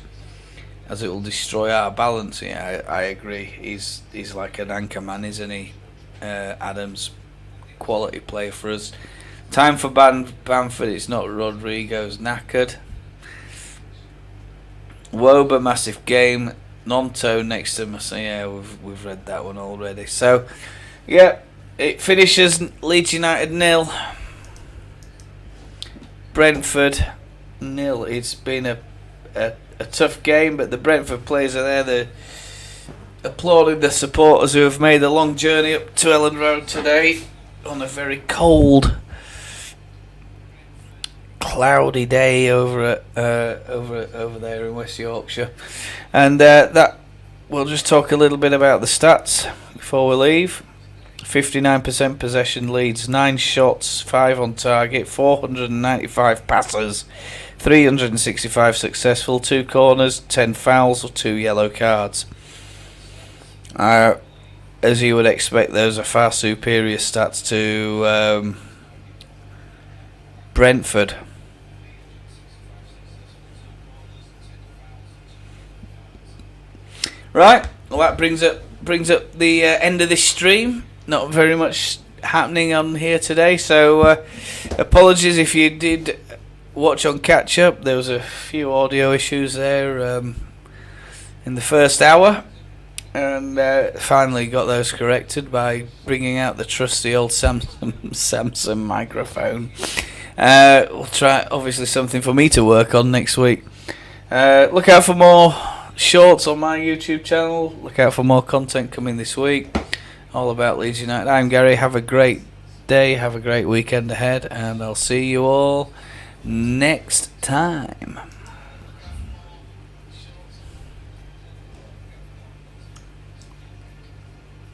as it will destroy our balance. Yeah, I agree. He's like an anchor man, isn't he? Adams, quality player for us. Time for Bamford. It's not Rodrigo's knackered. Woba, massive game. Nonto next to Massa. Yeah, we've read that one already. So, yeah, it finishes Leeds United 0. Brentford 0. It's been a tough game, but the Brentford players are there. They're applauding the supporters who have made the long journey up to Ellen Road today on a very cold, cloudy day over there in West Yorkshire. And that we'll just talk a little bit about the stats before we leave. 59% possession Leeds, 9 shots, 5 on target, 495 passes, 365 successful, 2 corners, 10 fouls, 2 yellow cards. As you would expect, those are far superior stats to Brentford. Right, well, that brings up the end of this stream. Not very much happening on here today, so apologies if you did watch on catch up. There was a few audio issues there in the first hour, and finally got those corrected by bringing out the trusty old Samsung microphone. We'll try, obviously, something for me to work on next week. Look out for more shorts on my YouTube channel. Look out for more content coming this week, all about Leeds United. I'm Gary. Have a great day, have a great weekend ahead, and I'll see you all next time.